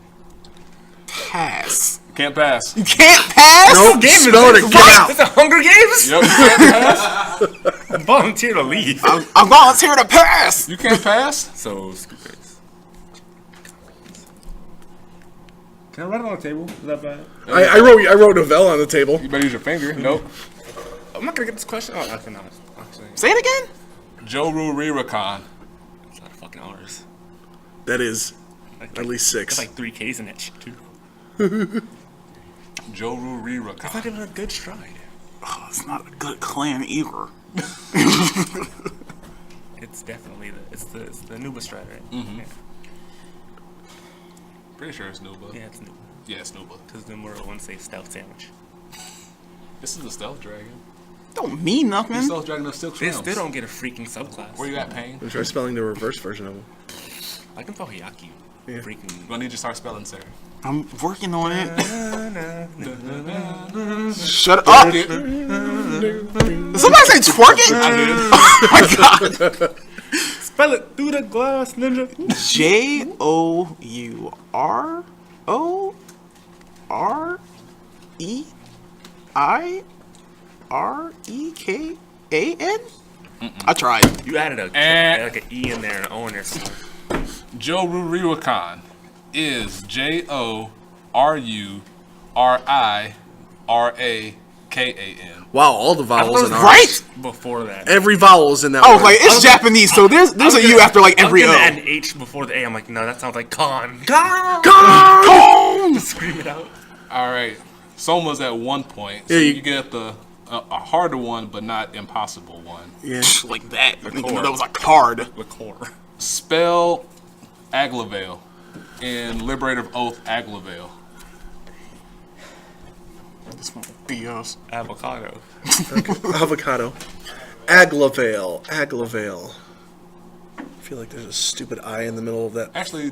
Pass. Can't pass. You can't pass? Nope. Spell it and get out. It's a Hunger Games? Yep, you can't pass. Volunteer to leave. I'm volunteer to pass. You can't pass? So, scoop this. Can I write it on the table? Is that bad? I wrote novella on the table. You better use your finger. Nope. I'm not gonna get this question. Oh, actually, no. Actually, Say it again? Jururi Rakan. it's a lot of fucking R's. That is at least 6. There's like 3 K's in that shit, too. Jururi It's Rakan. not even a good stride. Oh, it's not a good clan either. It's definitely it's the Nuba stride, right? Mm-hmm. Yeah. Pretty sure it's Nuba. Yeah, it's Nuba. Yeah, it's Nuba. Because then we're one safe stealth sandwich. This is the stealth dragon. Don't mean The nothing. stealth dragon of Silk They Realms. still don't get a freaking subclass. Where you at, Pain? Try spelling the reverse version of them. I can spell Hiyaki. Yeah. Freaking. I'm gonna need you to start spelling, sir. I'm working on it. Shut up. Did somebody say twerking? Oh my god. Spell it through the glass, ninja. JOUROREIREKAN? I tried. You added like an E in there and an O in there somewhere. Jururi Rakan is JORURIRAKAN. Wow, all the vowels in ours. Right? Before that. Every vowel is in that I was word. like, it's Japanese, so there's a U after like every I O. was gonna add an H before the A. I'm like, no, that sounds like con. Scream it out. All right. Soma's at 1 point. So Yeah, you get a harder one, but not impossible one. Yeah. Like that. I didn't know that was a card. Liqueur. Spell Aglavale in Liberator of Oath Aglavale. This one BS. Avocado. Avocado. Aglavale. I feel like there's a stupid I in the middle of that. Actually,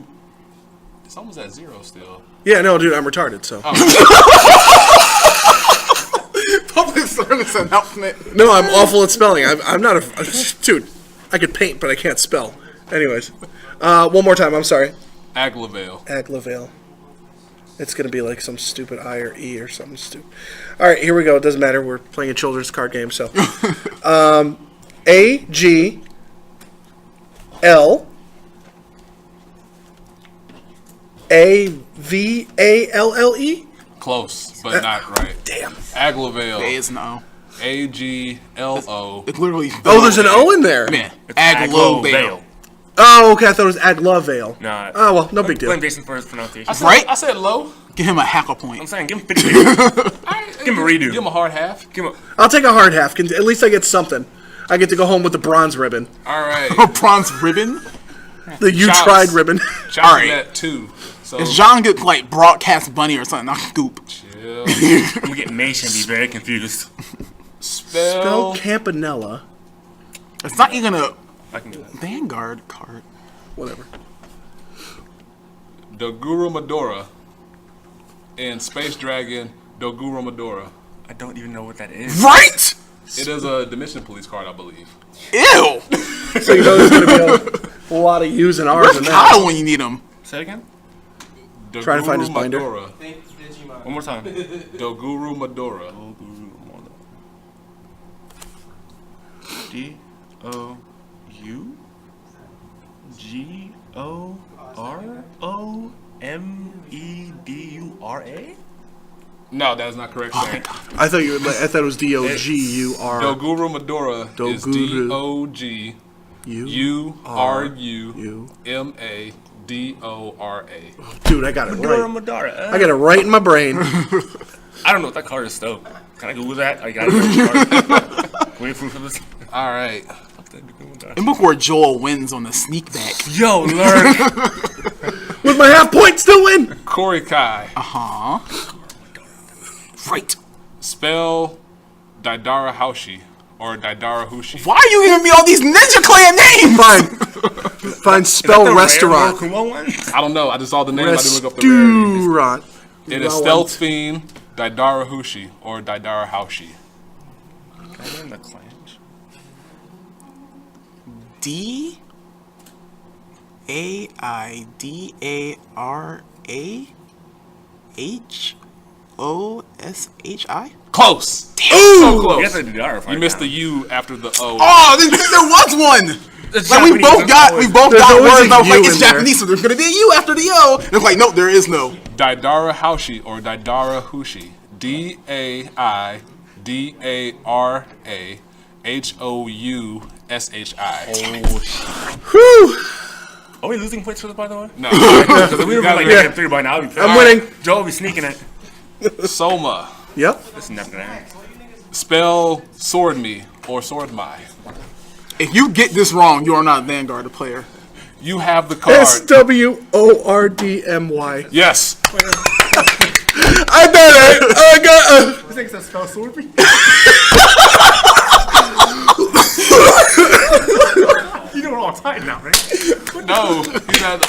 it's almost at 0 still. Yeah, no, dude, I'm retarded, so. Public service announcement. No, I'm awful at spelling. I'm not a... Dude, I could paint, but I can't spell. Anyways. One more time, I'm sorry. Aglavale. Aglavale. It's going to be like some stupid I or E or something stupid. All right, here we go. It doesn't matter. We're playing a children's card game, so. A-G-L... A-V-A-L-L-E? Close, but not right. Damn. Aglavale. There is no. A-G-L-O. It's literally. Oh, there's an O in there. Man. It's Aglovale. Oh, okay. I thought it was Aglavale. Nah. Oh, well, no big deal. Blame Jason for his pronunciation. Right? I said low. Give him a hacker I'm point. saying, give him 50. Give him a redo. Give him a hard half. Give him I'll take a hard half. At least I get something. I get to go home with the bronze ribbon. All right. A bronze ribbon? The You Chops. Tried ribbon. Chops Alright. at 2. So If John get like broadcast bunny or something, I'll scoop. chill. I'm gonna get Nation be very confused. Spell Spell Campanella. It's not even a I can do that. Vanguard card. Whatever. Doguro Medora and Space Dragon Doguro Medora. I don't even know what that is. Right? It is a Dimension Police card, I believe. Ew. So you know there's going to be a lot of U's and R's Where's in that. Kyle when you need him? Say it again? Trying to find his binder. Medora. Think Digimon. One more time. Doguro Medora. D-O-U-G-O-R-O-M-E-D-U-R-A? No, that is not correct, sir. I thought I thought it was D-O-G-U-R. Doguro Medora is Doguru. D-O-G-U-R-U-M-A D-O-R-A. Dude, I got it Dora right. Madara. I got it right in my brain. I don't know what that card is though. Can I Google that? I got it. Wait for this. All right. And before Joel wins on the sneak back. Yo, learn. With my half point, still win. Korikai. Right. Spell Daidara Haushi or Daidara Hushi. Why are you giving me all these Ninja Clan names? Fine, spell restaurant. I don't know. I just saw the name. I didn't look up the rarity. Restaurant. It is Stealth Fiend, Daidara Hushi or Daidara Haushi. Can I learn the clans? Daidara-Hushi? Close. Ooh! So close. Yes, I did. You missed the U after the O. Oh, there was one. Like we both got There's words. always I was a like, U it's in there. Japanese, so there's gonna be a U after the O. And it's like, nope, there is no. Daidara Haushi or Daidara Hushi. D-A-I-D-A-R-A-H-O-U-S-H-I. Whew. Are we losing points for this, by the way? No. Because we would have like Yeah. negative 3 by now. I'm winning. Joe will be sneaking it. Soma. Yep. This is never gonna happen. Spell Sword Me or Sword My. If you get this wrong, you are not a Vanguard player. You have the card. S-W-O-R-D-M-Y. Yes. I got it. I got it. You think that's spell sword me? You know we're all tied now, right? No. He's at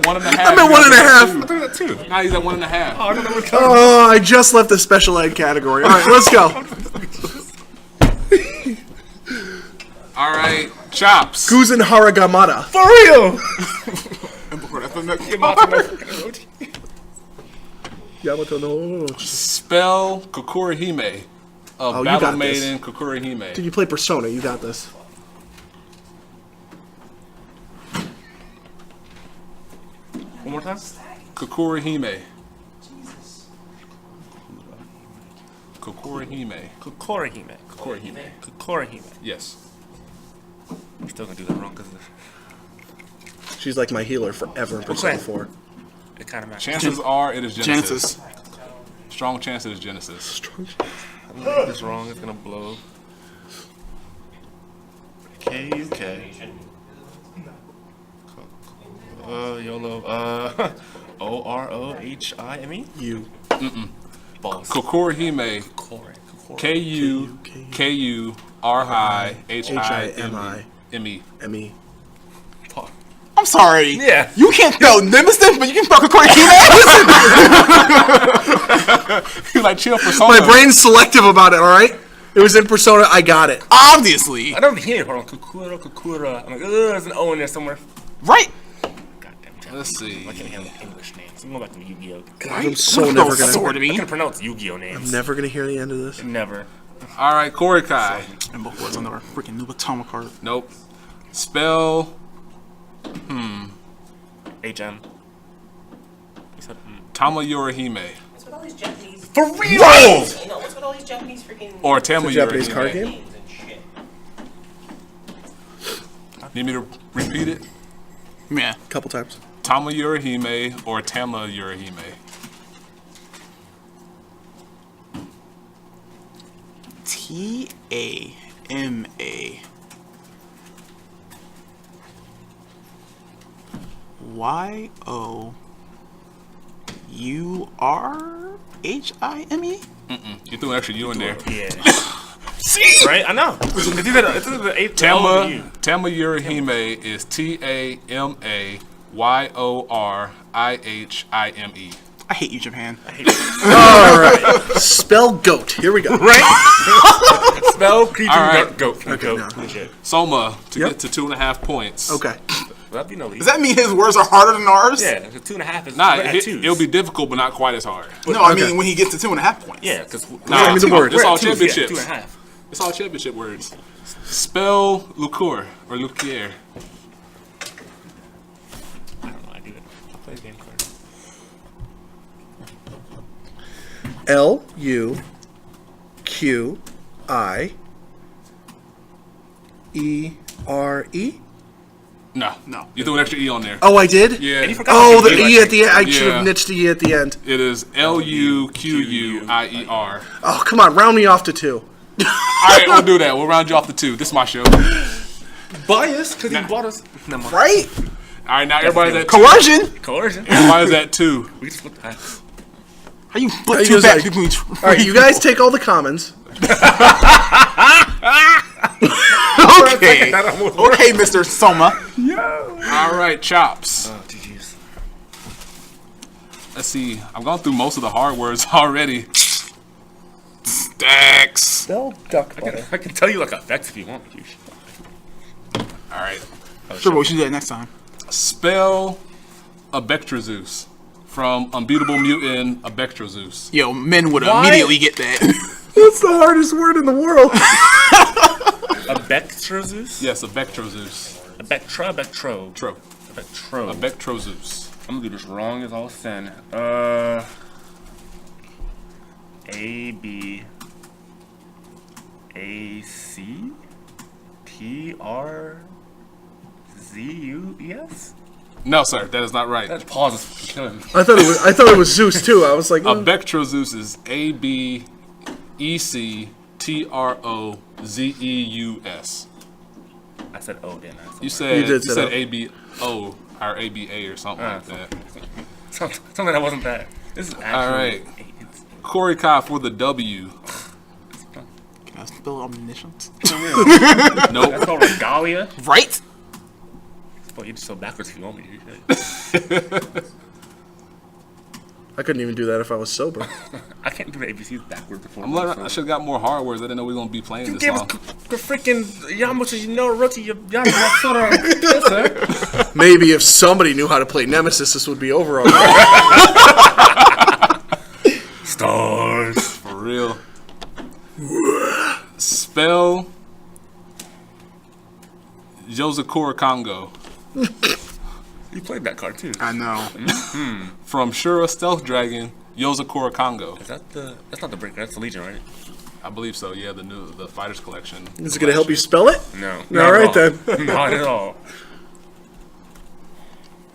1.5. I'm at 1.5. I thought that too. Now he's at 1.5. Oh, I don't know what color. Oh, I just left the special ed category. All right, let's go. All right. Chops. Guzen Haragamata. For real! And before that's the next. Yamato no. Spell Kokurahime of you Battle got this. Maiden Kokurahime. Dude, you play Persona. You got this. One more time? Kokurahime. Kokurahime. Kokorahime. Kokurahime. Kokorahime. Yes. I'm still gonna do that wrong because She's like my healer forever in Persona 4. it kind of matches. Chances are it is Genesis. Genesis. Strong chance it is Genesis. I'm gonna get this wrong. It's gonna blow. K-U-K. YOLO. O-R-O-H-I-M-E? You. Balls. Kokurahime. Kokore. K-U-K-U-R-I-H-I-M-E. M-E. I'm sorry. Yeah. You can't spell Nemesis, but you can spell Kokorikine. You like chill for Soma. My brain's selective about it, all right? It was in Persona. I got it. Obviously. I don't hear it. Hold on. Kokura. I'm like, there's an O in there somewhere. Right. Goddamn. Let's see. I can't handle English names. I'm going back to Yu-Gi-Oh. I'm so What never the gonna. sword to I me. can pronounce Yu-Gi-Oh names. Never gonna hear the end of this. Never. All right, Korikai. And before it's another freaking Nubatama card. Nope. Spell H-M. You said Tamayurahime. What's with all these Japanese? For real? You know, what's with all these Japanese freaking Or It's a Japanese card Tamayurahime. game. names and shit? Need me to repeat it? Yeah. A couple times. Tamayurahime or Tamayurahime. T-A-M-A. Y-O-U-R-H-I-M-E? You threw an extra U in there. Yeah. See? Right? I know. It's either the eighth O or the U. Tamayurahime is Tamayurahime. I hate you, Japan. All right. Spell goat. Here we go. Right. Spell creature All right. goat. Goat. now. Legit. Soma to Yep. get to 2.5 points. Okay. That'd be no lead. Does that mean his words are harder than ours? Yeah, because 2.5 is Nah, we're at twos. it'll be difficult, but not quite as hard. No, I Okay. mean when he gets to 2.5 points. Yeah, because Nah, I mean the word. It's all twos, championships. Yeah, 2.5. It's all championship words. Spell Lucour or Lucier. I don't know. I do it. I'll play the game card. L-U-Q-I-E-R-E. No. No. You threw an extra E on there. Oh, I did? Yeah. And you forgot Oh, the the E, E at the end. I should Yeah. have niched the E at the end. It is Luquier. Oh, come on. Round me off to 2. All right, we'll do that. We'll round you off to 2. This is my show. All bias because he bought us. Never mind. Right? right, now everybody's at 2. Coercion. Coercion. Everybody's at 2. We just flipped that. How you How flip you two guys back like- between? All right, you guys take all the commons. Okay. Okay, Mr. Soma. All right, Chops. Oh, GG's. Let's see. I've gone through most of the hard words already. Stacks. Spell duck butter. I can tell you like effects if you want me to. All right. Sure, but we should do that next time. Spell Abectrazeus from Unbeatable Mutant Abectrazeus. Yo, men would immediately get that. That's the hardest word in the world. Abectrazeus? Yes, Abectrazeus. Abectro. Tro. Abectro. Abectrazeus. I'm gonna do this wrong as all sin. A B A C T R Z U E S. No, sir, that is not right. That pause is killing me. I thought it was Zeus too. I was like, oh. Abectrazeus is Abectrozeus. I said O, didn't I? You said You did say that. ABO or ABA or something like that. Something that wasn't that. This is actually. All right. Korikai for the W. Can I spell omniscience? Nope. That's called regalia. Right? Well, you just so backwards if you want me to. I couldn't even do that if I was sober. I can't do the ABCs backwards before. I should have got more hard words. I didn't know we were going to be playing this Give us long. the freaking Yamacha, you know, rookie, Yamacha. Maybe if somebody knew how to play Nemesis, this would be over already. Stars. For real. Spell Yozakura Congo You played that card too. I know. from Shura Stealth Dragon Yozakura Congo. Is that the? That's not the breaker. That's the Legion, right? I believe so. Yeah, the Fighters Collection. Is it going to help you spell it? No. All right, then. Not at all.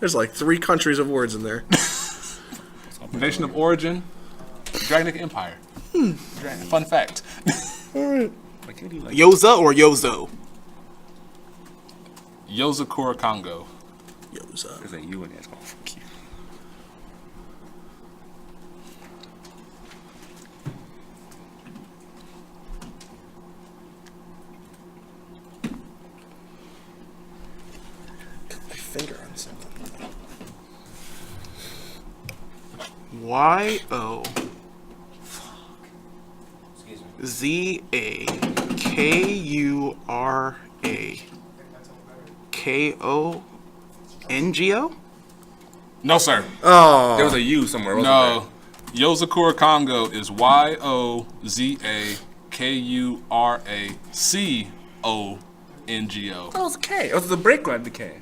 There's like 3 countries of words in there. Nation of Origin, Dragonic Empire. Fun fact. Like, what do you like? Yoza or Yozo? Yozakura Congo. Yoza. There's a U in there. It's called fuck you. My finger on something. Y-O Excuse me. Z-A-K-U-R-A K-O-N-G-O? No, sir. Oh. There was a U somewhere, wasn't No. Yozakura Congo is Yozakuracongo. That was a K. It was the break grade, the K.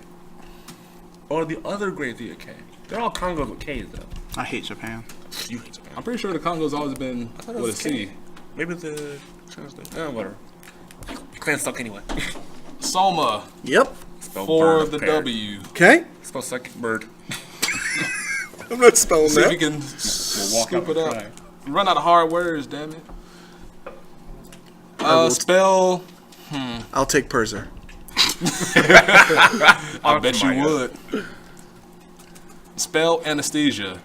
Or the other grade, the K. They're all Congos with K's, though. I hate Japan. You hate Japan. I'm pretty sure the Congo's always been thought it with a was K. C. Maybe the whatever. Clan suck anyway. Soma Yep. Spell for bird the pair. Okay. W. Spell second bird. I'm not spelling See if that. you can We'll walk scoop out it and up. cry. Run out of hard words, damn it. Spell. I'll take Perser. I bet you my would. Spell anesthesia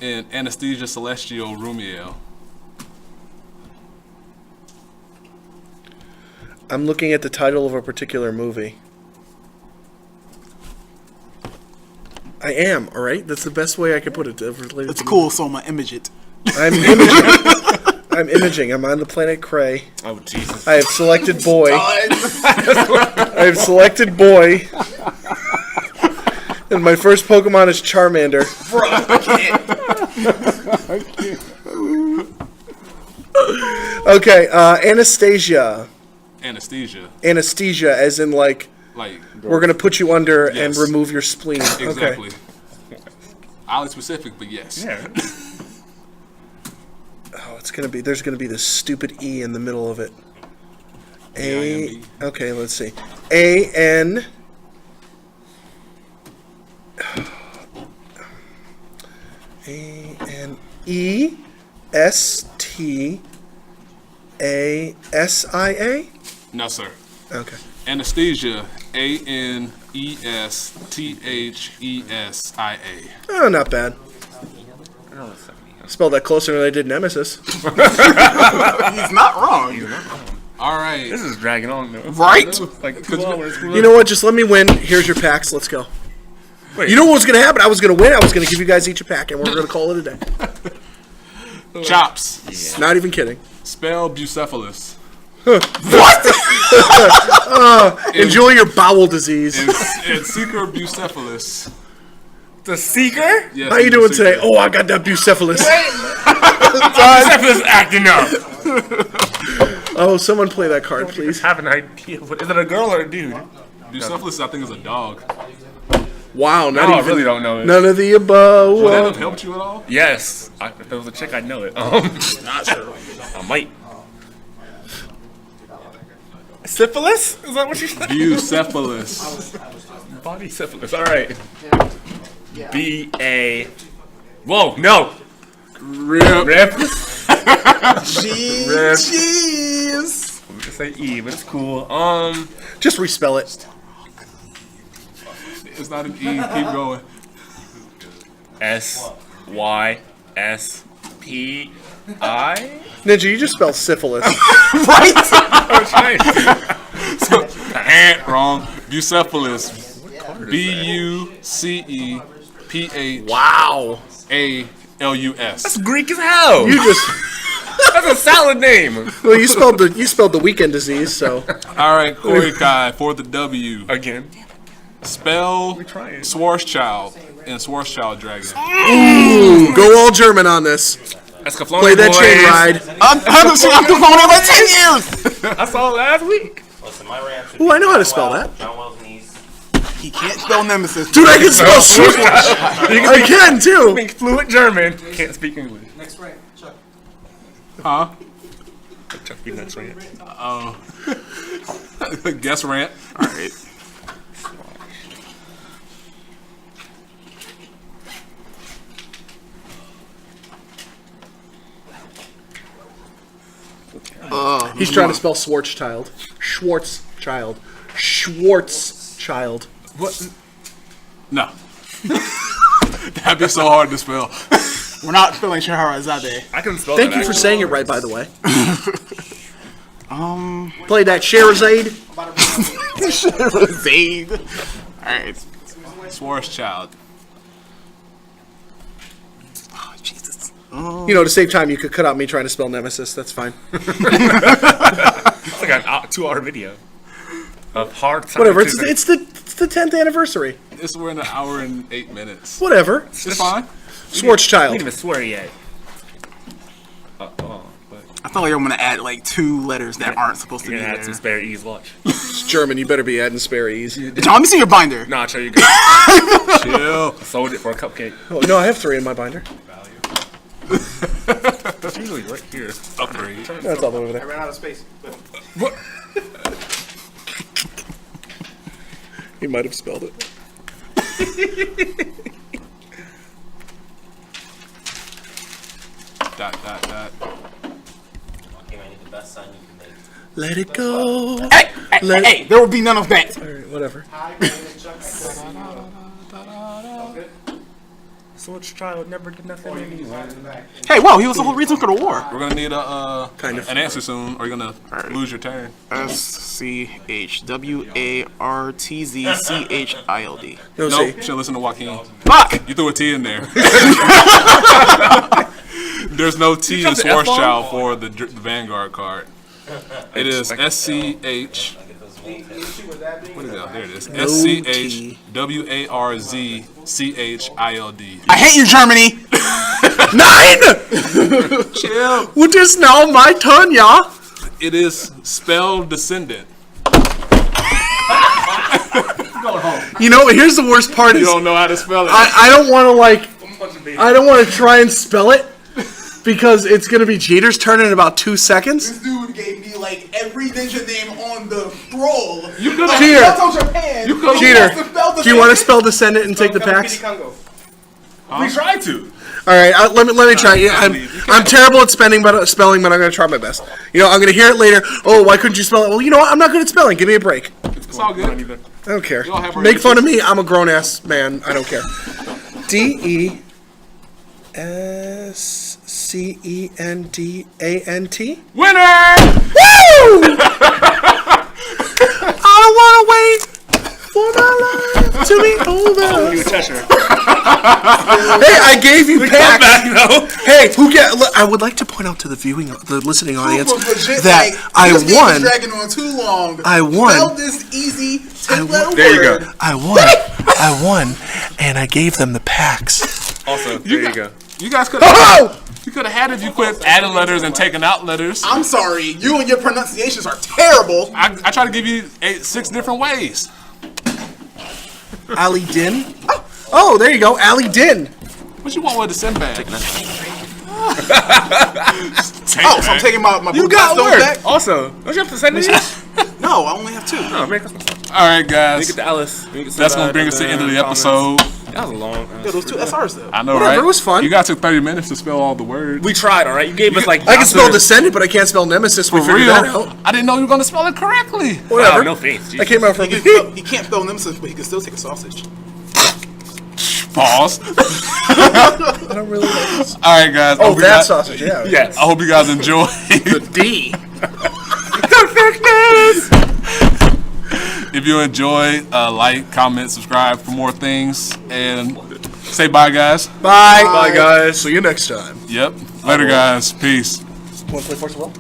in Anesthesia Celestial Rumiel. I'm looking at the title of a particular movie. I am, all right? That's the best way I could put it. It's cool, Soma. Image it. I'm imaging. I'm imaging. I'm on the planet Cray. Oh, Jesus. I have selected boy. I have selected boy. And my first Pokemon is Charmander. Okay, Anastasia. Anesthesia. Anesthesia, as in like, Like, we're going to put you under and Yes. remove your spleen. exactly. Okay. Oddly specific, but yes. Yeah. Oh, there's going to be this stupid E in the middle of it. A-I-M-B. Okay, let's see. A-N... Anestasia? No, sir. Okay. Anesthesia. Anesthesia. Oh, not bad. Spelled that closer than I did Nemesis. He's not wrong. All right. This is dragging on, though. Right? Like 2 hours. You know what? Just let me win. Here's your packs. Let's go. Wait. You know what was going to happen? I was going to win. I was going to give you guys each a pack, and we're going to call it a day. Chops. Yeah. Not even kidding. Spell bucephalus. Enjoy your bowel disease. And seeker bucephalus. The Seeker? Yes, How you doing seeker. today? Oh, I got that bucephalus. Bucephalus acting up. Oh, someone play that card, please. Have an idea. Is it a girl or a dude? Bucephalus, I think, is a dog. Wow, not No, I even. really don't know it. None of the above. Would that have helped you at all? Yes. If there was a chick, I'd know it. Not sure. I might. Syphilis? Is that what you said? Bucephalus. Body syphilis. All right. B-A. Whoa, no. Rip. Rip. Jeez. I'm gonna say E, but it's cool. Just respell it. It's not an E. Keep going. S-Y-S-P-I? Ninja, you just spelled syphilis. Right? Wrong. Bucephalus. B-U-C-E-P-H-A-L-U-S. Wow. Greek as hell. You just That's a salad name. well, you spelled the weekend disease. So All right, Korikai for the W. Again. Spell trying. Schwarzschild and Schwarzschild Dragon. go all German on this. Escaflowne Play that boys. chain ride. I'm going over 10 years. I saw it last week. Listen, my rants would Ooh, be I know how to John spell Wells, that. John Wells' niece. He can't spell Nemesis. Dude, I can spell shit. I can too. Speak fluent German. Can't speak English. Next rank, Chuck. Huh? Chuck, you next rant. Guess rant. All right. He's trying to spell Schwarzschild. Schwarzschild. Schwarzschild. What? No. That'd be so hard to spell. We're not spelling Shahrazadeh. I can spell Thank that you for actually. saying it right, by the way. Play that Sherazade. Zaid. All right. Schwarzschild. Oh, Jesus. You know, to save time, you could cut out me trying to spell Nemesis. That's fine. It's like an 2-hour video of hard time. Whatever. It's the 10th anniversary. We're in 1 hour and 8 minutes. Whatever. It's fine. We didn't Schwarzschild. even swear yet. But I felt like I'm gonna add like 2 letters that aren't supposed to you're be gonna add some there. spare E's. Watch. It's German. You better be adding spare E's. John, let me see your binder. Nah, I'll show you good. Chill. Sold it for a cupcake. Oh, no, I have 3 in my binder. It's usually right here. Upgrade. That's all the way over I there. ran out of space. What? He might have spelled it. Dot. Okay, man, the best sign you can make. Let it go. Hey, there will be none of that. All right, whatever. Hi, my name is Chuck. Good? Switch child never did nothing anyway. Hey, whoa, he was the whole reason for the war. We're gonna need a Kind of. an answer soon, or you're gonna lose your turn. SCHWARTZCHILD. No, Nope. see. Should listen to Joaquin. Fuck! You threw a T in there. There's no T in dropped the F-bomb? Schwarzschild for the Vanguard card. It is SCH. What is that? There it is. No SCHWARZCHILD. I hate you, Germany! 9! Chill. What is now my turn, yeah? It is spell descendant. You know, here's the worst part You is don't know how to spell it. I don't want to I don't want to try and spell it because it's going to be Jeter's turn in about 2 seconds. This dude gave me like every ninja name on the scroll. You could Jeter, Japan. You could've- Jeter, do you want to spell descendant and take the packs? Congo. We tried to. All right, let me try. Yeah, I'm terrible at spelling, but I'm going to try my best. I'm going to hear it later. Oh, why couldn't you spell it? Well, I'm not good at spelling. Give me a break. It's all good. I don't care. You all have our Make fun of answers? me. I'm a grown ass man. I don't care. DESCENDANT. Winner! Woo! I don't want to wait for my life to be over. You Cheshire. Hey, I gave you packs. Hey, I would like to point out to the listening audience that I won. Dragging on too long. I won. Spell this easy 10-letter There you word. go. I won, and I gave them the packs. Also, there you go. You guys could Oh! You could have had it if you quit adding letters and taking out letters. I'm sorry. You and your pronunciations are terrible. I try to give you 6 different ways. Ali Din. Oh, there you go, Ali Din. What you want with the Sinbad? So I'm taking my You got Blackstone word. back? Also, don't you have to send it? No, I only have 2. No, Merry Christmas. All right, Let me guys. get to Alice. Let me get That's going to bring us to the end of the episode. That was a long. Yeah, those 2 SRs though. I know, Whatever, right? it was fun. You guys took 30 minutes to spell all the words. We tried, all right. You gave us like. I can spell doctors- descendant, but I can't spell nemesis. We For figured real. that out. I didn't know you were going to spell it correctly. Whatever. Wow, no faith. I came out from. He can't spell nemesis, but he can still take a sausage. Pause. I don't really like this. All right, guys. I Oh, hope you that guys- sausage, yeah. Yes. I hope you guys enjoy. The D. If you enjoy, like, comment, subscribe for more things, and say bye, guys. Bye. Bye, guys. See you next time. Yep. Later, guys. Peace. Want to play Force of Will?